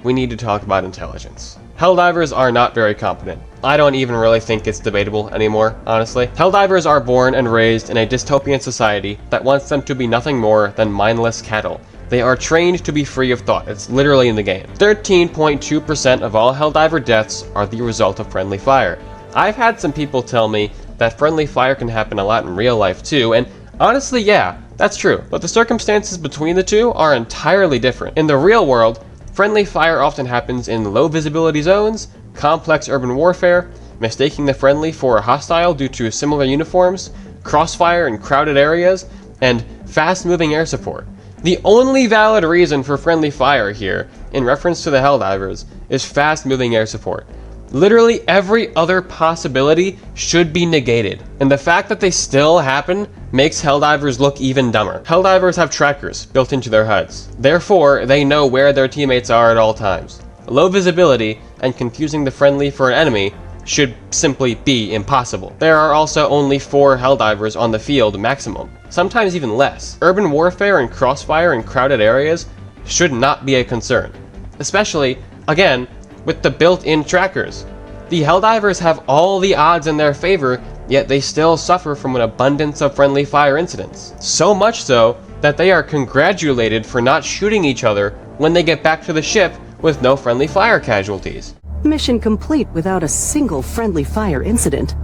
we need to talk about intelligence. Helldivers are not very competent. I don't even really think it's debatable anymore, honestly. Helldivers are born and raised in a dystopian society that wants them to be nothing more than mindless cattle. They are trained to be free of thought. It's literally in the game. 13.2% of all Helldiver deaths are the result of friendly fire. I've had some people tell me that friendly fire can happen a lot in real life too, and honestly, yeah, that's true. But the circumstances between the two are entirely different. In the real world, friendly fire often happens in low visibility zones, complex urban warfare, mistaking the friendly for a hostile due to similar uniforms, crossfire in crowded areas, and fast-moving air support. The only valid reason for friendly fire here, in reference to the Helldivers, is fast-moving air support. Literally every other possibility should be negated, and the fact that they still happen makes Helldivers look even dumber. Helldivers have trackers built into their HUDs. Therefore, they know where their teammates are at all times. Low visibility and confusing the friendly for an enemy should simply be impossible. There are also only 4 Helldivers on the field maximum, sometimes even less. Urban warfare and crossfire in crowded areas should not be a concern, especially, again, with the built-in trackers. The Helldivers have all the odds in their favor, yet they still suffer from an abundance of friendly fire incidents. So much so that they are congratulated for not shooting each other when they get back to the ship with no friendly fire casualties. Mission complete without a single friendly fire incident.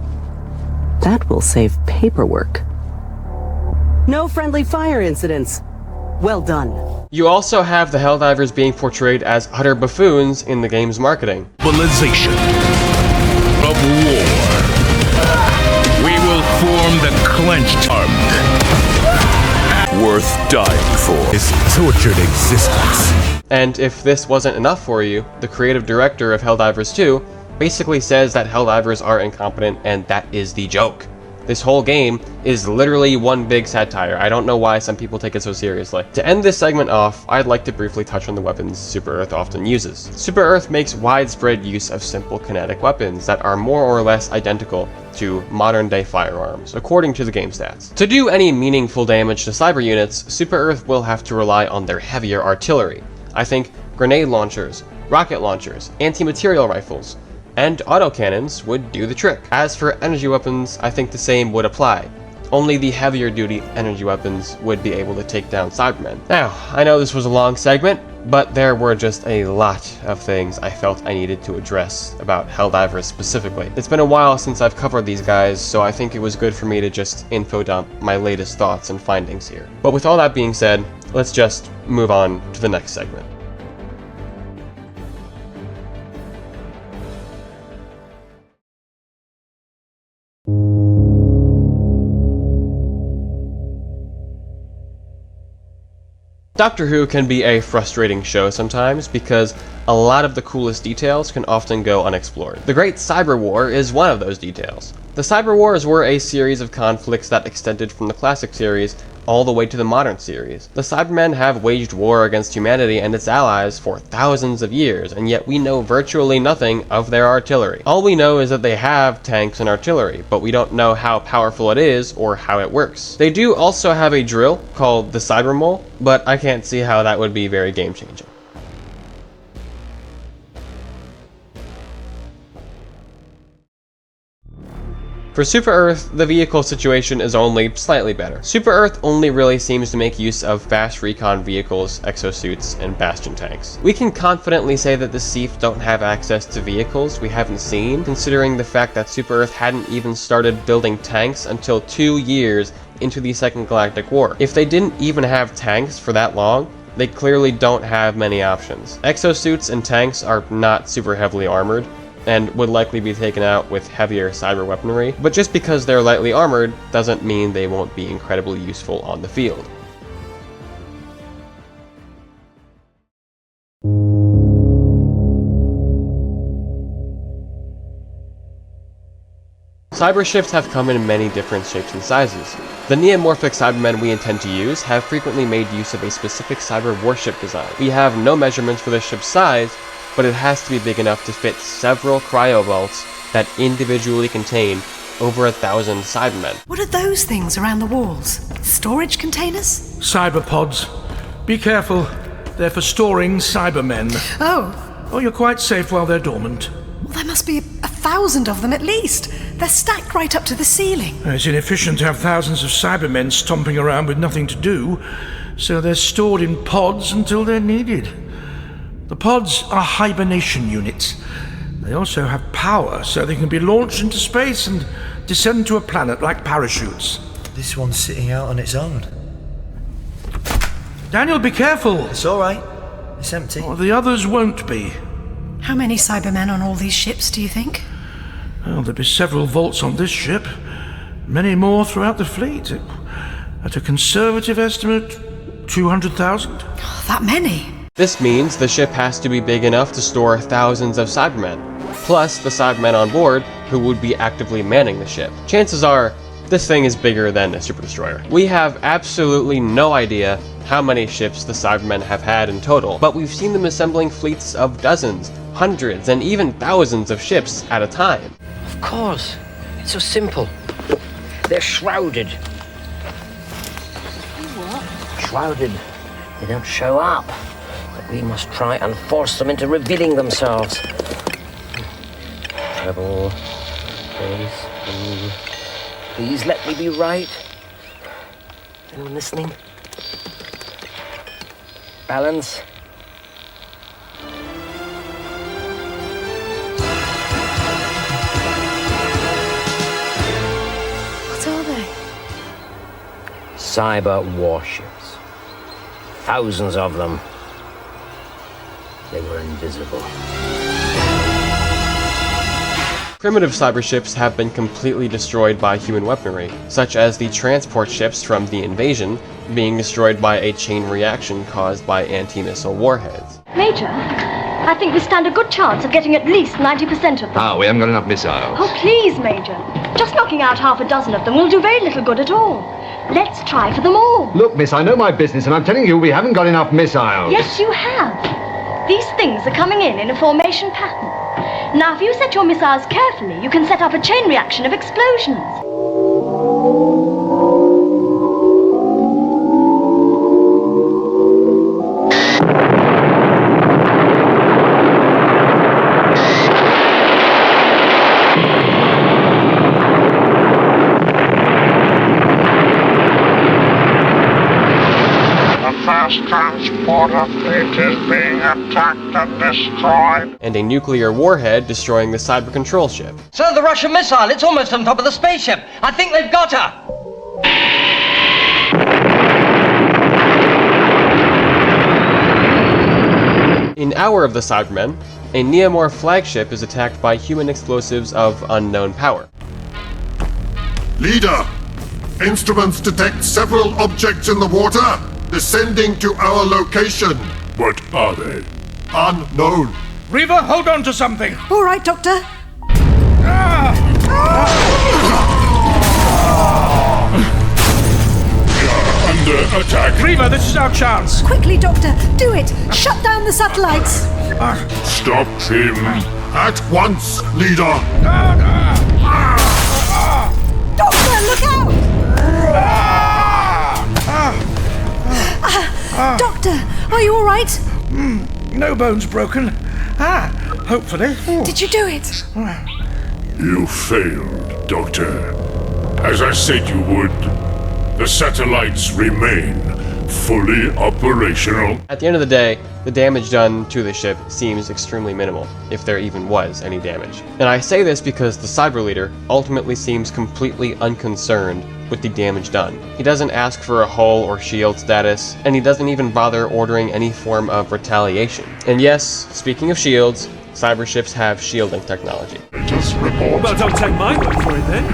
That will save paperwork. No friendly fire incidents. Well done. You also have the Helldivers being portrayed as utter buffoons in the game's marketing. Mobilization of war. We will form the clenched arm. Worth dying for. This tortured existence. And if this wasn't enough for you, the creative director of Helldivers 2 basically says that Helldivers are incompetent and that is the joke. This whole game is literally one big satire. I don't know why some people take it so seriously. To end this segment off, I'd like to briefly touch on the weapons Super Earth often uses. Super Earth makes widespread use of simple kinetic weapons that are more or less identical to modern-day firearms, according to the game stats. To do any meaningful damage to cyber units, Super Earth will have to rely on their heavier artillery. I think grenade launchers, rocket launchers, anti-material rifles, and autocannons would do the trick. As for energy weapons, I think the same would apply. Only the heavier duty energy weapons would be able to take down Cybermen. Now, I know this was a long segment, but there were just a lot of things I felt I needed to address about Helldivers specifically. It's been a while since I've covered these guys, so I think it was good for me to just info dump my latest thoughts and findings here. But with all that being said, let's just move on to the next segment. Doctor Who can be a frustrating show sometimes because a lot of the coolest details can often go unexplored. The Great Cyber War is one of those details. The Cyber Wars were a series of conflicts that extended from the classic series all the way to the modern series. The Cybermen have waged war against humanity and its allies for thousands of years, and yet we know virtually nothing of their artillery. All we know is that they have tanks and artillery, but we don't know how powerful it is or how it works. They do also have a drill called the Cybermole, but I can't see how that would be very game-changing. For Super Earth, the vehicle situation is only slightly better. Super Earth only really seems to make use of fast recon vehicles, exosuits, and bastion tanks. We can confidently say that the Seath don't have access to vehicles we haven't seen, considering the fact that Super Earth hadn't even started building tanks until 2 years into the Second Galactic War. If they didn't even have tanks for that long, they clearly don't have many options. Exosuits and tanks are not super heavily armored, and would likely be taken out with heavier cyber weaponry, but just because they're lightly armored doesn't mean they won't be incredibly useful on the field. Cyber ships have come in many different shapes and sizes. The neomorphic Cybermen we intend to use have frequently made use of a specific cyber warship design. We have no measurements for the ship's size, but it has to be big enough to fit several cryovaults that individually contain over 1,000 Cybermen. What are those things around the walls? Storage containers? Cyberpods. Be careful. They're for storing Cybermen. Oh, you're quite safe while they're dormant. well, there must be 1,000 of them at least. They're stacked right up to the ceiling. It's inefficient to have thousands of Cybermen stomping around with nothing to do, so they're stored in pods until they're needed. The pods are hibernation units. They also have power, so they can be launched into space and descend to a planet like parachutes. This one's sitting out on its own. Daniel, be careful. It's all right. It's empty. Well, the others won't be. How many Cybermen on all these ships, do you think? Well, there'll be several vaults on this ship. Many more throughout the fleet. At a conservative estimate, 200,000. Oh, that many? This means the ship has to be big enough to store thousands of Cybermen, plus the Cybermen on board who would be actively manning the ship. Chances are, this thing is bigger than a super destroyer. We have absolutely no idea how many ships the Cybermen have had in total, but we've seen them assembling fleets of dozens, hundreds, and even thousands of ships at a time. Of course. It's so simple. They're shrouded. What? Shrouded. They don't show up. But we must try and force them into revealing themselves. Treble. Bass. Please let me be right. Anyone listening? Balance. What are they? Cyber warships. Thousands of them. They were invisible. Primitive cyber ships have been completely destroyed by human weaponry, such as the transport ships from the Invasion being destroyed by a chain reaction caused by anti-missile warheads. Major, I think we stand a good chance of getting at least 90% of them. We haven't got enough missiles. Oh, please, Major. Just knocking out half a dozen of them will do very little good at all. Let's try for them all. Look, miss, I know my business, and I'm telling you we haven't got enough missiles. Yes, you have. These things are coming in a formation pattern. Now, if you set your missiles carefully, you can set up a chain reaction of explosions. Transporter fleet is being attacked and destroyed. And a nuclear warhead destroying the cyber control ship. Sir, the Russian missile, it's almost on top of the spaceship. I think they've got her. In Hour of the Cybermen, a Neomorph flagship is attacked by human explosives of unknown power. Leader, instruments detect several objects in the water descending to our location. What are they? Unknown. Reva, hold on to something. All right, Doctor. Under attack. Reva, this is our chance. Quickly, Doctor, do it. Shut down the satellites. Stop him. At once, leader. Doctor, look out! Doctor, are you all right? No bones broken. Hopefully. Did you do it? You failed, Doctor. As I said you would, the satellites remain fully operational. At the end of the day, the damage done to the ship seems extremely minimal, if there even was any damage. And I say this because the Cyber Leader ultimately seems completely unconcerned with the damage done. He doesn't ask for a hull or shield status, and he doesn't even bother ordering any form of retaliation. And yes, speaking of shields, cyber ships have shielding technology. Well, don't take my word for it then.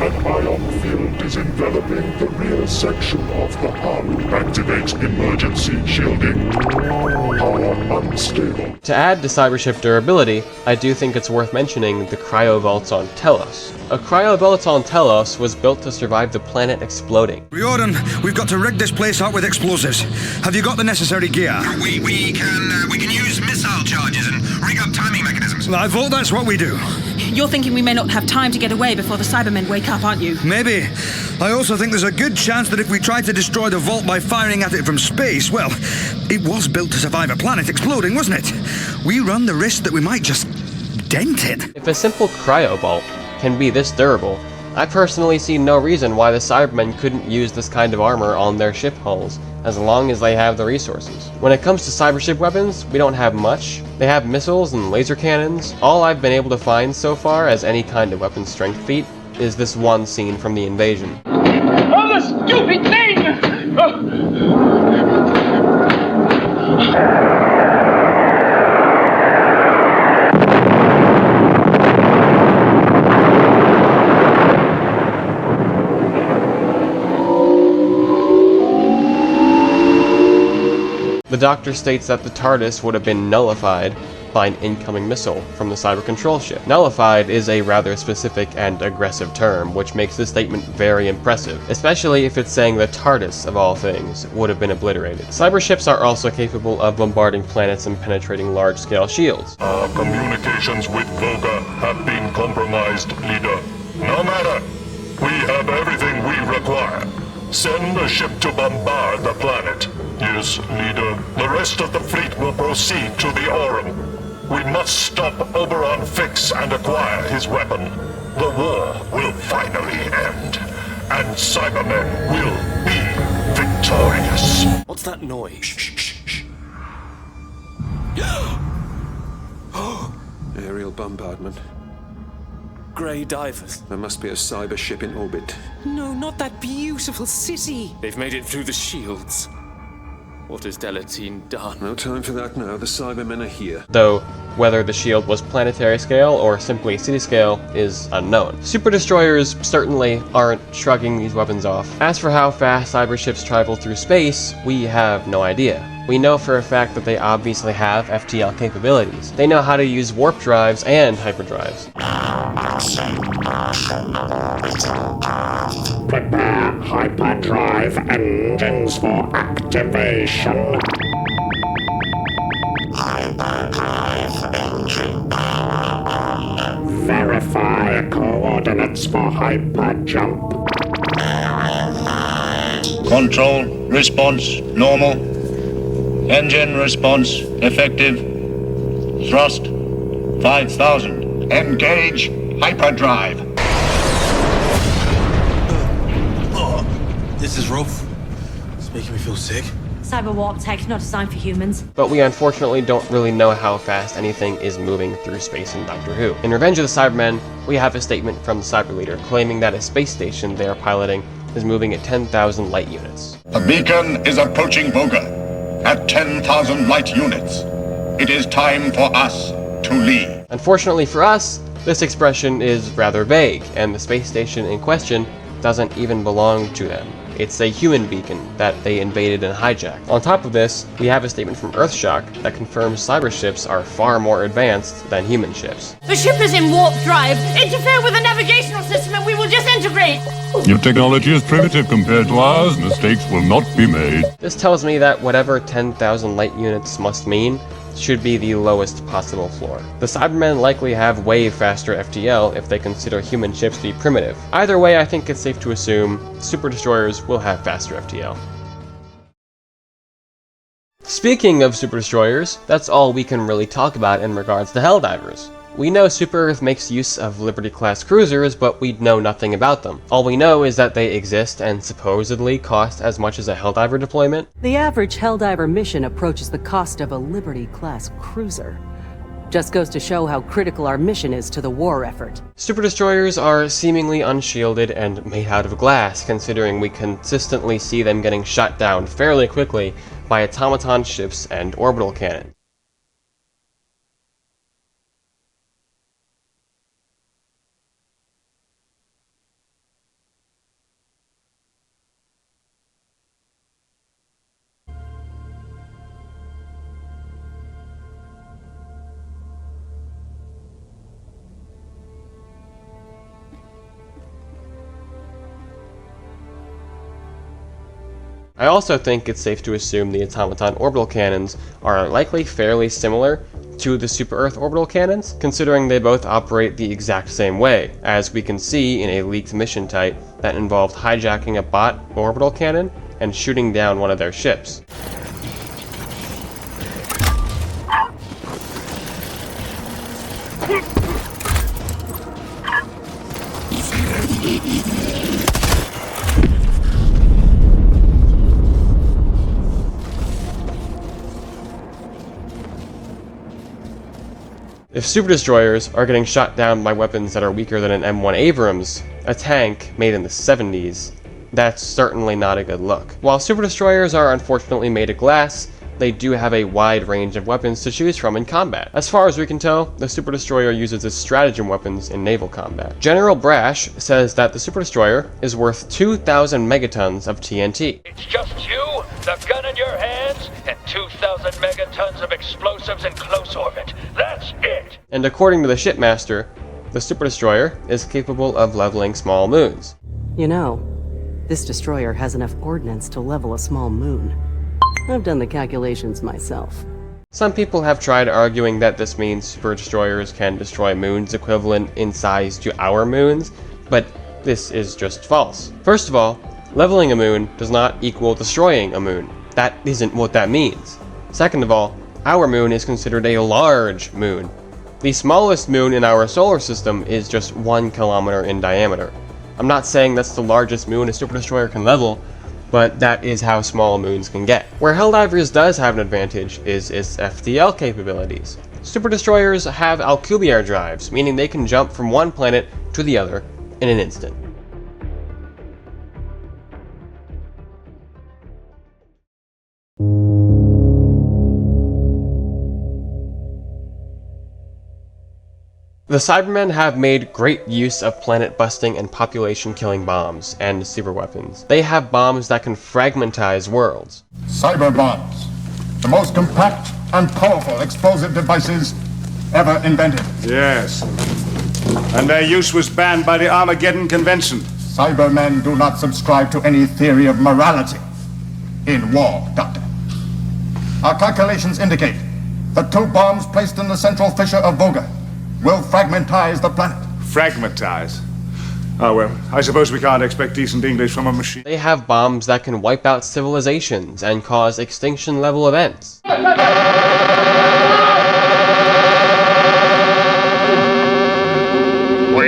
An ion field is enveloping the rear section of the hull. Activate emergency shielding. Power unstable. To add to cyber ship durability, I do think it's worth mentioning the cryovaults on Telos. A cryovault on Telos was built to survive the planet exploding. Riordan, we've got to rig this place up with explosives. Have you got the necessary gear? We can use missile charges and rig up timing mechanisms. I vote that's what we do. You're thinking we may not have time to get away before the Cybermen wake up, aren't you? Maybe. I also think there's a good chance that if we try to destroy the vault by firing at it from space, well, it was built to survive a planet exploding, wasn't it? We run the risk that we might just dent it. If a simple cryovault can be this durable, I personally see no reason why the Cybermen couldn't use this kind of armor on their ship hulls, as long as they have the resources. When it comes to cyber ship weapons, we don't have much. They have missiles and laser cannons. All I've been able to find so far as any kind of weapon strength feat is this one scene from The Invasion. Oh, the stupid thing! The Doctor states that the TARDIS would have been nullified by an incoming missile from the cyber control ship. Nullified is a rather specific and aggressive term, which makes this statement very impressive, especially if it's saying the TARDIS, of all things, would have been obliterated. Cyber ships are also capable of bombarding planets and penetrating large-scale shields. Our communications with Voga have been compromised, Leader. No matter. We have everything we require. Send a ship to bombard the planet. Yes, Leader. The rest of the fleet will proceed to the Aurum. We must stop Oberon Fix and acquire his weapon. The war will finally end, and Cybermen will be victorious. What's that noise? Shh. Aerial bombardment. Grey divers. There must be a cyber ship in orbit. No, not that beautiful city. They've made it through the shields. What has Delatine done? No time for that now. The Cybermen are here. Though, whether the shield was planetary scale or simply city scale is unknown. Super destroyers certainly aren't shrugging these weapons off. As for how fast cyber ships travel through space, we have no idea. We know for a fact that they obviously have FTL capabilities. They know how to use warp drives and hyperdrives. Prepare hyperdrive engines for activation. Hyperdrive engine power on. Verify coordinates for hyperjump. Control response normal. Engine response effective. Thrust 5,000. Engage hyperdrive. This is rough. It's making me feel sick. Cyber warp tech, not designed for humans. But we unfortunately don't really know how fast anything is moving through space in Doctor Who. In Revenge of the Cybermen, we have a statement from the Cyber Leader claiming that a space station they are piloting is moving at 10,000 light units. The beacon is approaching Voga at 10,000 light units. It is time for us to leave. Unfortunately for us, this expression is rather vague, and the space station in question doesn't even belong to them. It's a human beacon that they invaded and hijacked. On top of this, we have a statement from Earthshock that confirms cyber ships are far more advanced than human ships. The ship is in warp drive. Interfere with the navigational system and we will disintegrate. Your technology is primitive compared to ours. Mistakes will not be made. This tells me that whatever 10,000 light units must mean should be the lowest possible floor. The Cybermen likely have way faster FTL if they consider human ships to be primitive. Either way, I think it's safe to assume super destroyers will have faster FTL. Speaking of super destroyers, that's all we can really talk about in regards to Helldivers. We know Super Earth makes use of Liberty-class cruisers, but we know nothing about them. All we know is that they exist and supposedly cost as much as a Helldiver deployment. The average Helldiver mission approaches the cost of a Liberty-class cruiser. Just goes to show how critical our mission is to the war effort. Super destroyers are seemingly unshielded and made out of glass, considering we consistently see them getting shot down fairly quickly by automaton ships and orbital cannon. I also think it's safe to assume the automaton orbital cannons are likely fairly similar to the Super Earth orbital cannons, considering they both operate the exact same way, as we can see in a leaked mission type that involved hijacking a bot orbital cannon and shooting down one of their ships. If super destroyers are getting shot down by weapons that are weaker than an M1 Abrams, a tank made in the 70s, that's certainly not a good look. While super destroyers are unfortunately made of glass, they do have a wide range of weapons to choose from in combat. As far as we can tell, the super destroyer uses its stratagem weapons in naval combat. General Brash says that the super destroyer is worth 2,000 megatons of TNT. It's just you, the gun in your hands, and 2,000 megatons of explosives in close orbit. That's it! And according to the shipmaster, the super destroyer is capable of leveling small moons. You know, this destroyer has enough ordnance to level a small moon. I've done the calculations myself. Some people have tried arguing that this means super destroyers can destroy moons equivalent in size to our moons, but this is just false. First of all, leveling a moon does not equal destroying a moon. That isn't what that means. Second of all, our moon is considered a large moon. The smallest moon in our solar system is just 1 kilometer in diameter. I'm not saying that's the largest moon a super destroyer can level, but that is how small moons can get. Where Helldivers does have an advantage is its FTL capabilities. Super destroyers have Alcubierre drives, meaning they can jump from one planet to the other in an instant. The Cybermen have made great use of planet-busting and population-killing bombs and super weapons. They have bombs that can fragmentize worlds. Cyber bombs, the most compact and powerful explosive devices ever invented. Yes. And their use was banned by the Armageddon Convention. Cybermen do not subscribe to any theory of morality in war, Doctor. Our calculations indicate that 2 bombs placed in the central fissure of Voga will fragmentize the planet. Fragmentize? Oh well, I suppose we can't expect decent English from a machine. They have bombs that can wipe out civilizations and cause extinction-level events. We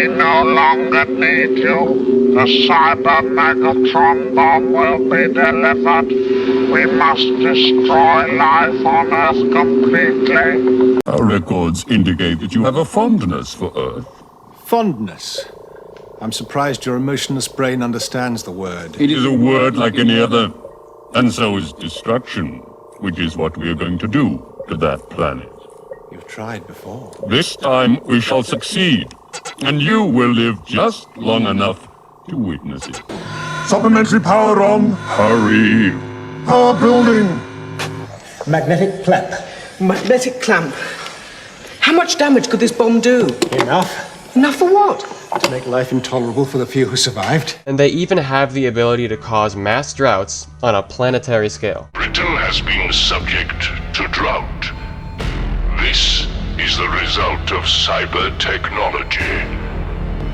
no longer need you. The Cyber Megatron bomb will be delivered. We must destroy life on Earth completely. Our records indicate that you have a fondness for Earth. Fondness? I'm surprised your emotionless brain understands the word. It is a word like any other, and so is destruction, which is what we are going to do to that planet. You've tried before. This time we shall succeed, and you will live just long enough to witness it. Supplementary power on. Hurry. Power building. Magnetic clamp. Magnetic clamp. How much damage could this bomb do? Enough. Enough for what? To make life intolerable for the few who survived. And they even have the ability to cause mass droughts on a planetary scale. Britain has been subject to drought. This is the result of cyber technology.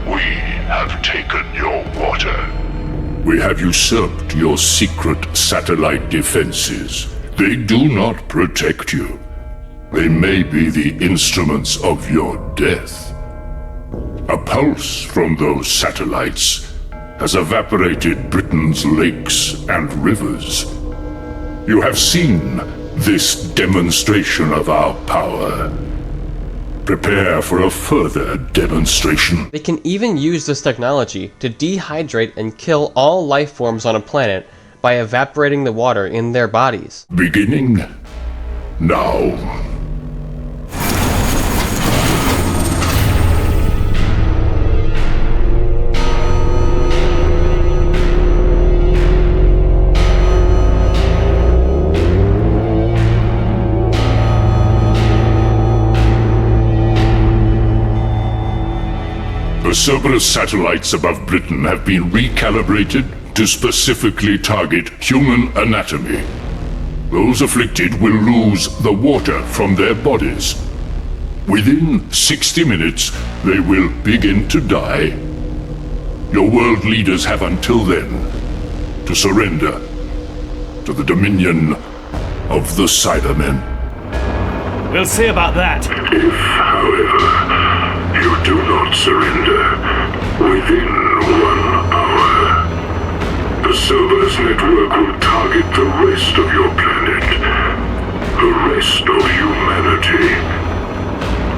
We have taken your water. We have usurped your secret satellite defenses. They do not protect you. They may be the instruments of your death. A pulse from those satellites has evaporated Britain's lakes and rivers. You have seen this demonstration of our power. Prepare for a further demonstration. They can even use this technology to dehydrate and kill all life forms on a planet by evaporating the water in their bodies. Beginning now. The Cerberus satellites above Britain have been recalibrated to specifically target human anatomy. Those afflicted will lose the water from their bodies. Within 60 minutes, they will begin to die. Your world leaders have until then to surrender to the dominion of the Cybermen. We'll see about that. If, however, you do not surrender within 1 hour, the Cerberus network will target the rest of your planet, the rest of humanity.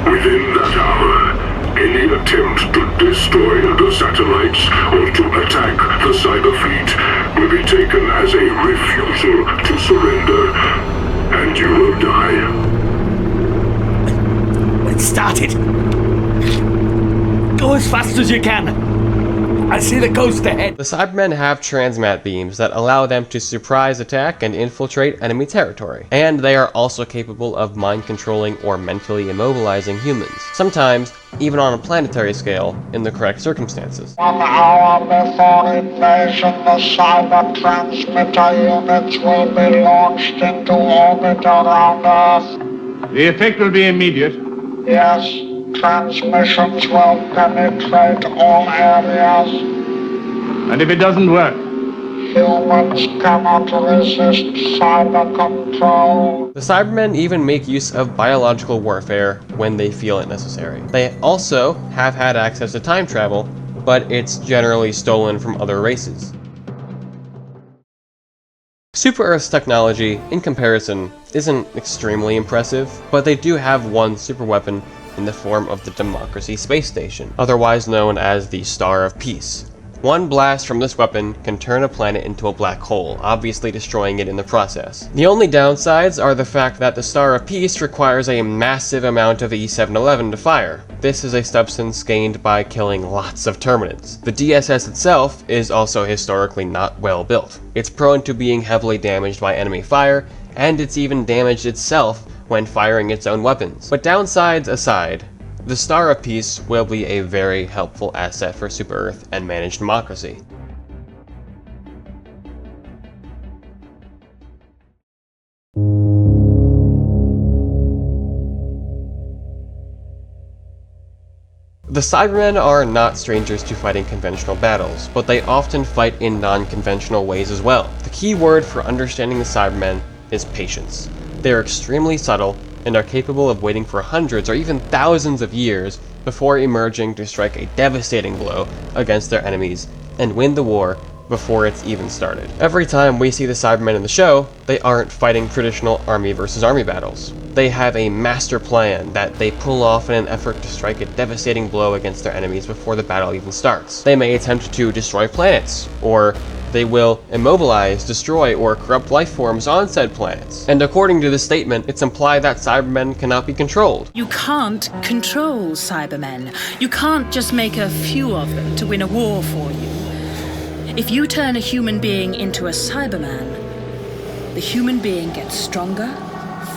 Within that hour, any attempt to destroy the satellites or to attack the cyber fleet will be taken as a refusal to surrender, and you will die. It started. Go as fast as you can. I see the coast ahead. The Cybermen have transmat beams that allow them to surprise attack and infiltrate enemy territory. And they are also capable of mind controlling or mentally immobilizing humans, sometimes even on a planetary scale in the correct circumstances. 1 hour before invasion, the cyber transmitter units will be launched into orbit around Earth. The effect will be immediate. Yes, transmissions will penetrate all areas. And if it doesn't work? Humans cannot resist cyber control. The Cybermen even make use of biological warfare when they feel it necessary. They also have had access to time travel, but it's generally stolen from other races. Super-Earth's technology, in comparison, isn't extremely impressive, but they do have one superweapon in the form of the Democracy Space Station, otherwise known as the Star of Peace. One blast from this weapon can turn a planet into a black hole, obviously destroying it in the process. The only downsides are the fact that the Star of Peace requires a massive amount of E711 to fire. This is a substance gained by killing lots of Terminids. The DSS itself is also historically not well built. It's prone to being heavily damaged by enemy fire, and it's even damaged itself when firing its own weapons. But downsides aside, the Star of Peace will be a very helpful asset for Super-Earth and managed democracy. The Cybermen are not strangers to fighting conventional battles, but they often fight in non-conventional ways as well. The key word for understanding the Cybermen is patience. They are extremely subtle and are capable of waiting for hundreds or even thousands of years before emerging to strike a devastating blow against their enemies and win the war before it's even started. Every time we see the Cybermen in the show, they aren't fighting traditional army versus army battles. They have a master plan that they pull off in an effort to strike a devastating blow against their enemies before the battle even starts. They may attempt to destroy planets, or they will immobilize, destroy, or corrupt life forms on said planets. And according to this statement, it's implied that Cybermen cannot be controlled. You can't control Cybermen. You can't just make a few of them to win a war for you. If you turn a human being into a Cyberman, the human being gets stronger,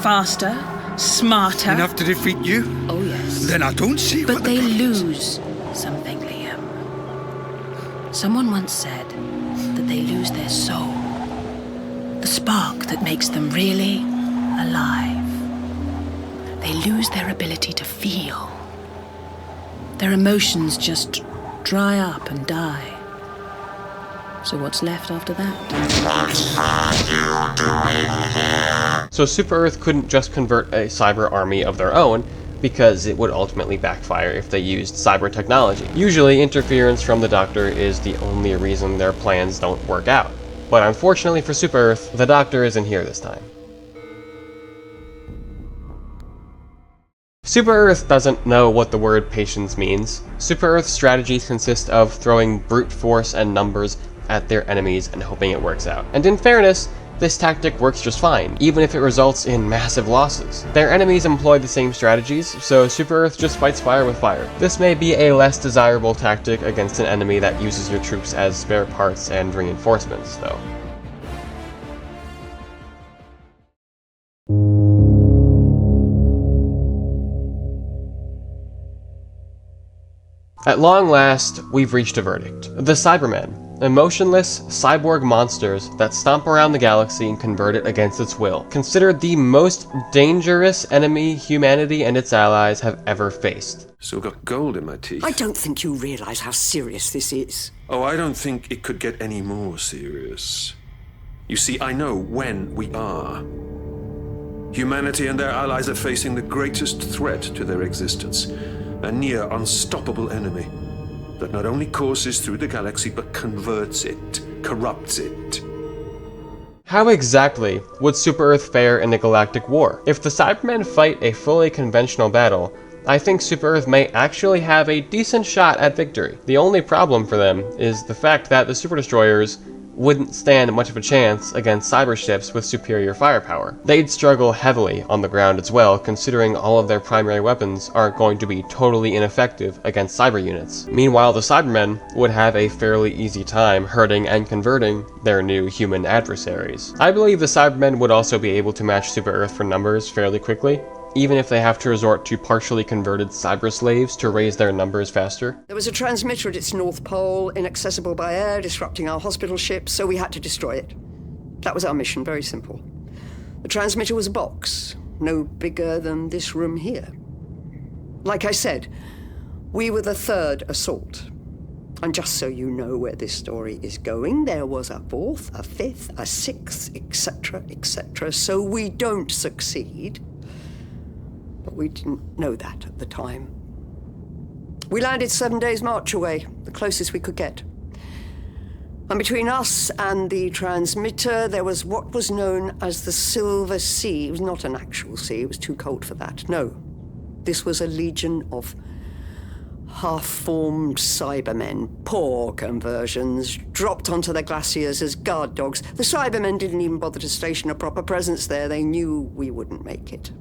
faster, smarter. Enough to defeat you? Oh yes. Then I don't see But what they the problem is. lose something, Liam. Someone once said that they lose their soul. The spark that makes them really alive. They lose their ability to feel. Their emotions just dry up and die. So what's left after that? So Super-Earth couldn't just convert a cyber army of their own, because it would ultimately backfire if they used cyber technology. Usually, interference from the Doctor is the only reason their plans don't work out. But unfortunately for Super-Earth, the Doctor isn't here this time. Super-Earth doesn't know what the word patience means. Super-Earth's strategies consist of throwing brute force and numbers at their enemies and hoping it works out. And in fairness, this tactic works just fine, even if it results in massive losses. Their enemies employ the same strategies, so Super-Earth just fights fire with fire. This may be a less desirable tactic against an enemy that uses your troops as spare parts and reinforcements, though. At long last, we've reached a verdict. The Cybermen, emotionless, cyborg monsters that stomp around the galaxy and convert it against its will, considered the most dangerous enemy humanity and its allies have ever faced. Still got gold in my teeth. I don't think you realize how serious this is. Oh, I don't think it could get any more serious. You see, I know when we are. Humanity and their allies are facing the greatest threat to their existence. A near unstoppable enemy that not only courses through the galaxy, but converts it, corrupts it. How exactly would Super-Earth fare in a galactic war? If the Cybermen fight a fully conventional battle, I think Super-Earth may actually have a decent shot at victory. The only problem for them is the fact that the Super Destroyers wouldn't stand much of a chance against cyber ships with superior firepower. They'd struggle heavily on the ground as well, considering all of their primary weapons aren't going to be totally ineffective against cyber units. Meanwhile, the Cybermen would have a fairly easy time hurting and converting their new human adversaries. I believe the Cybermen would also be able to match Super-Earth for numbers fairly quickly, even if they have to resort to partially converted cyber slaves to raise their numbers faster. There was a transmitter at its north pole, inaccessible by air, disrupting our hospital ship, so we had to destroy it. That was our mission, very simple. The transmitter was a box, no bigger than this room here. Like I said, we were the third assault. And just so you know where this story is going, there was a fourth, a fifth, a sixth, etc., etc. So we don't succeed. But we didn't know that at the time. We landed 7 days' march away, the closest we could get. And between us and the transmitter, there was what was known as the Silver Sea. It was not an actual sea, it was too cold for that. No, this was a legion of half-formed Cybermen, poor conversions, dropped onto the glaciers as guard dogs. The Cybermen didn't even bother to station a proper presence there. They knew we wouldn't make it.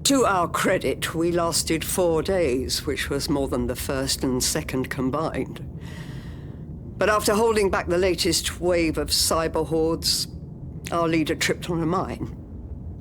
To our credit, we lasted 4 days, which was more than the first and second combined. But after holding back the latest wave of cyber hordes, our leader tripped on a mine.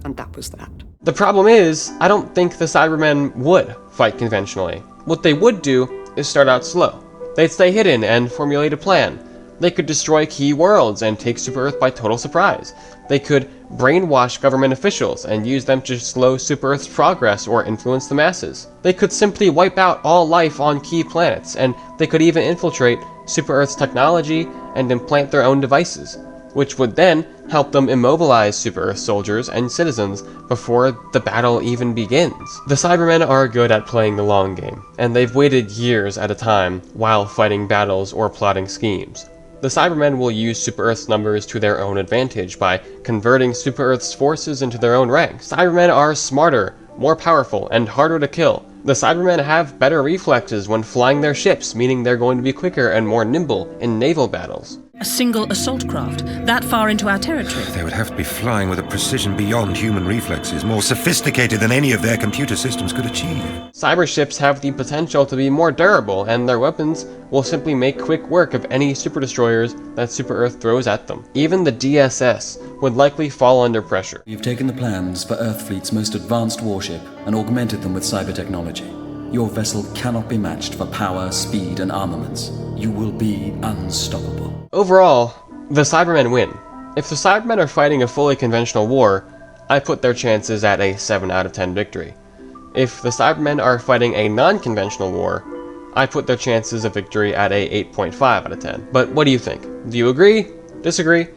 And that was that. The problem is, I don't think the Cybermen would fight conventionally. What they would do is start out slow. They'd stay hidden and formulate a plan. They could destroy key worlds and take Super-Earth by total surprise. They could brainwash government officials and use them to slow Super-Earth's progress or influence the masses. They could simply wipe out all life on key planets, and they could even infiltrate Super-Earth's technology and implant their own devices, which would then help them immobilize Super-Earth soldiers and citizens before the battle even begins. The Cybermen are good at playing the long game, and they've waited years at a time while fighting battles or plotting schemes. The Cybermen will use Super-Earth's numbers to their own advantage by converting Super-Earth's forces into their own ranks. Cybermen are smarter, more powerful, and harder to kill. The Cybermen have better reflexes when flying their ships, meaning they're going to be quicker and more nimble in naval battles. A single assault craft, that far into our territory. They would have to be flying with a precision beyond human reflexes, more sophisticated than any of their computer systems could achieve. Cyber ships have the potential to be more durable, and their weapons will simply make quick work of any super destroyers that Super-Earth throws at them. Even the DSS would likely fall under pressure. You've taken the plans for Earthfleet's most advanced warship and augmented them with cyber technology. Your vessel cannot be matched for power, speed, and armaments. You will be unstoppable. Overall, the Cybermen win. If the Cybermen are fighting a fully conventional war, I put their chances at a 7 out of 10 victory. If the Cybermen are fighting a non-conventional war, I put their chances of victory at a 8.5 out of 10. But what do you think? Do you agree? Disagree?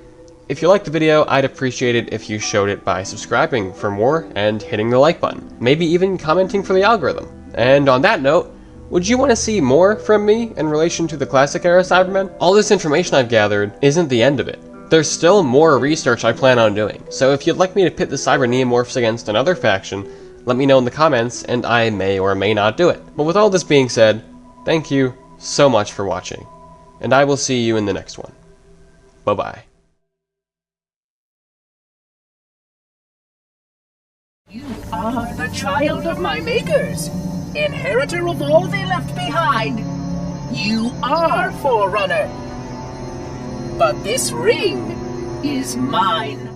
If you liked the video, I'd appreciate it if you showed it by subscribing for more and hitting the like button. Maybe even commenting for the algorithm. And on that note, would you want to see more from me in relation to the classic era Cybermen? All this information I've gathered isn't the end of it. There's still more research I plan on doing, so if you'd like me to pit the Cyber Neomorphs against another faction, let me know in the comments and I may or may not do it. But with all this being said, thank you so much for watching, and I will see you in the next one. Bye-bye. You are the child of my makers, inheritor of all they left behind. You are Forerunner. But this ring is mine.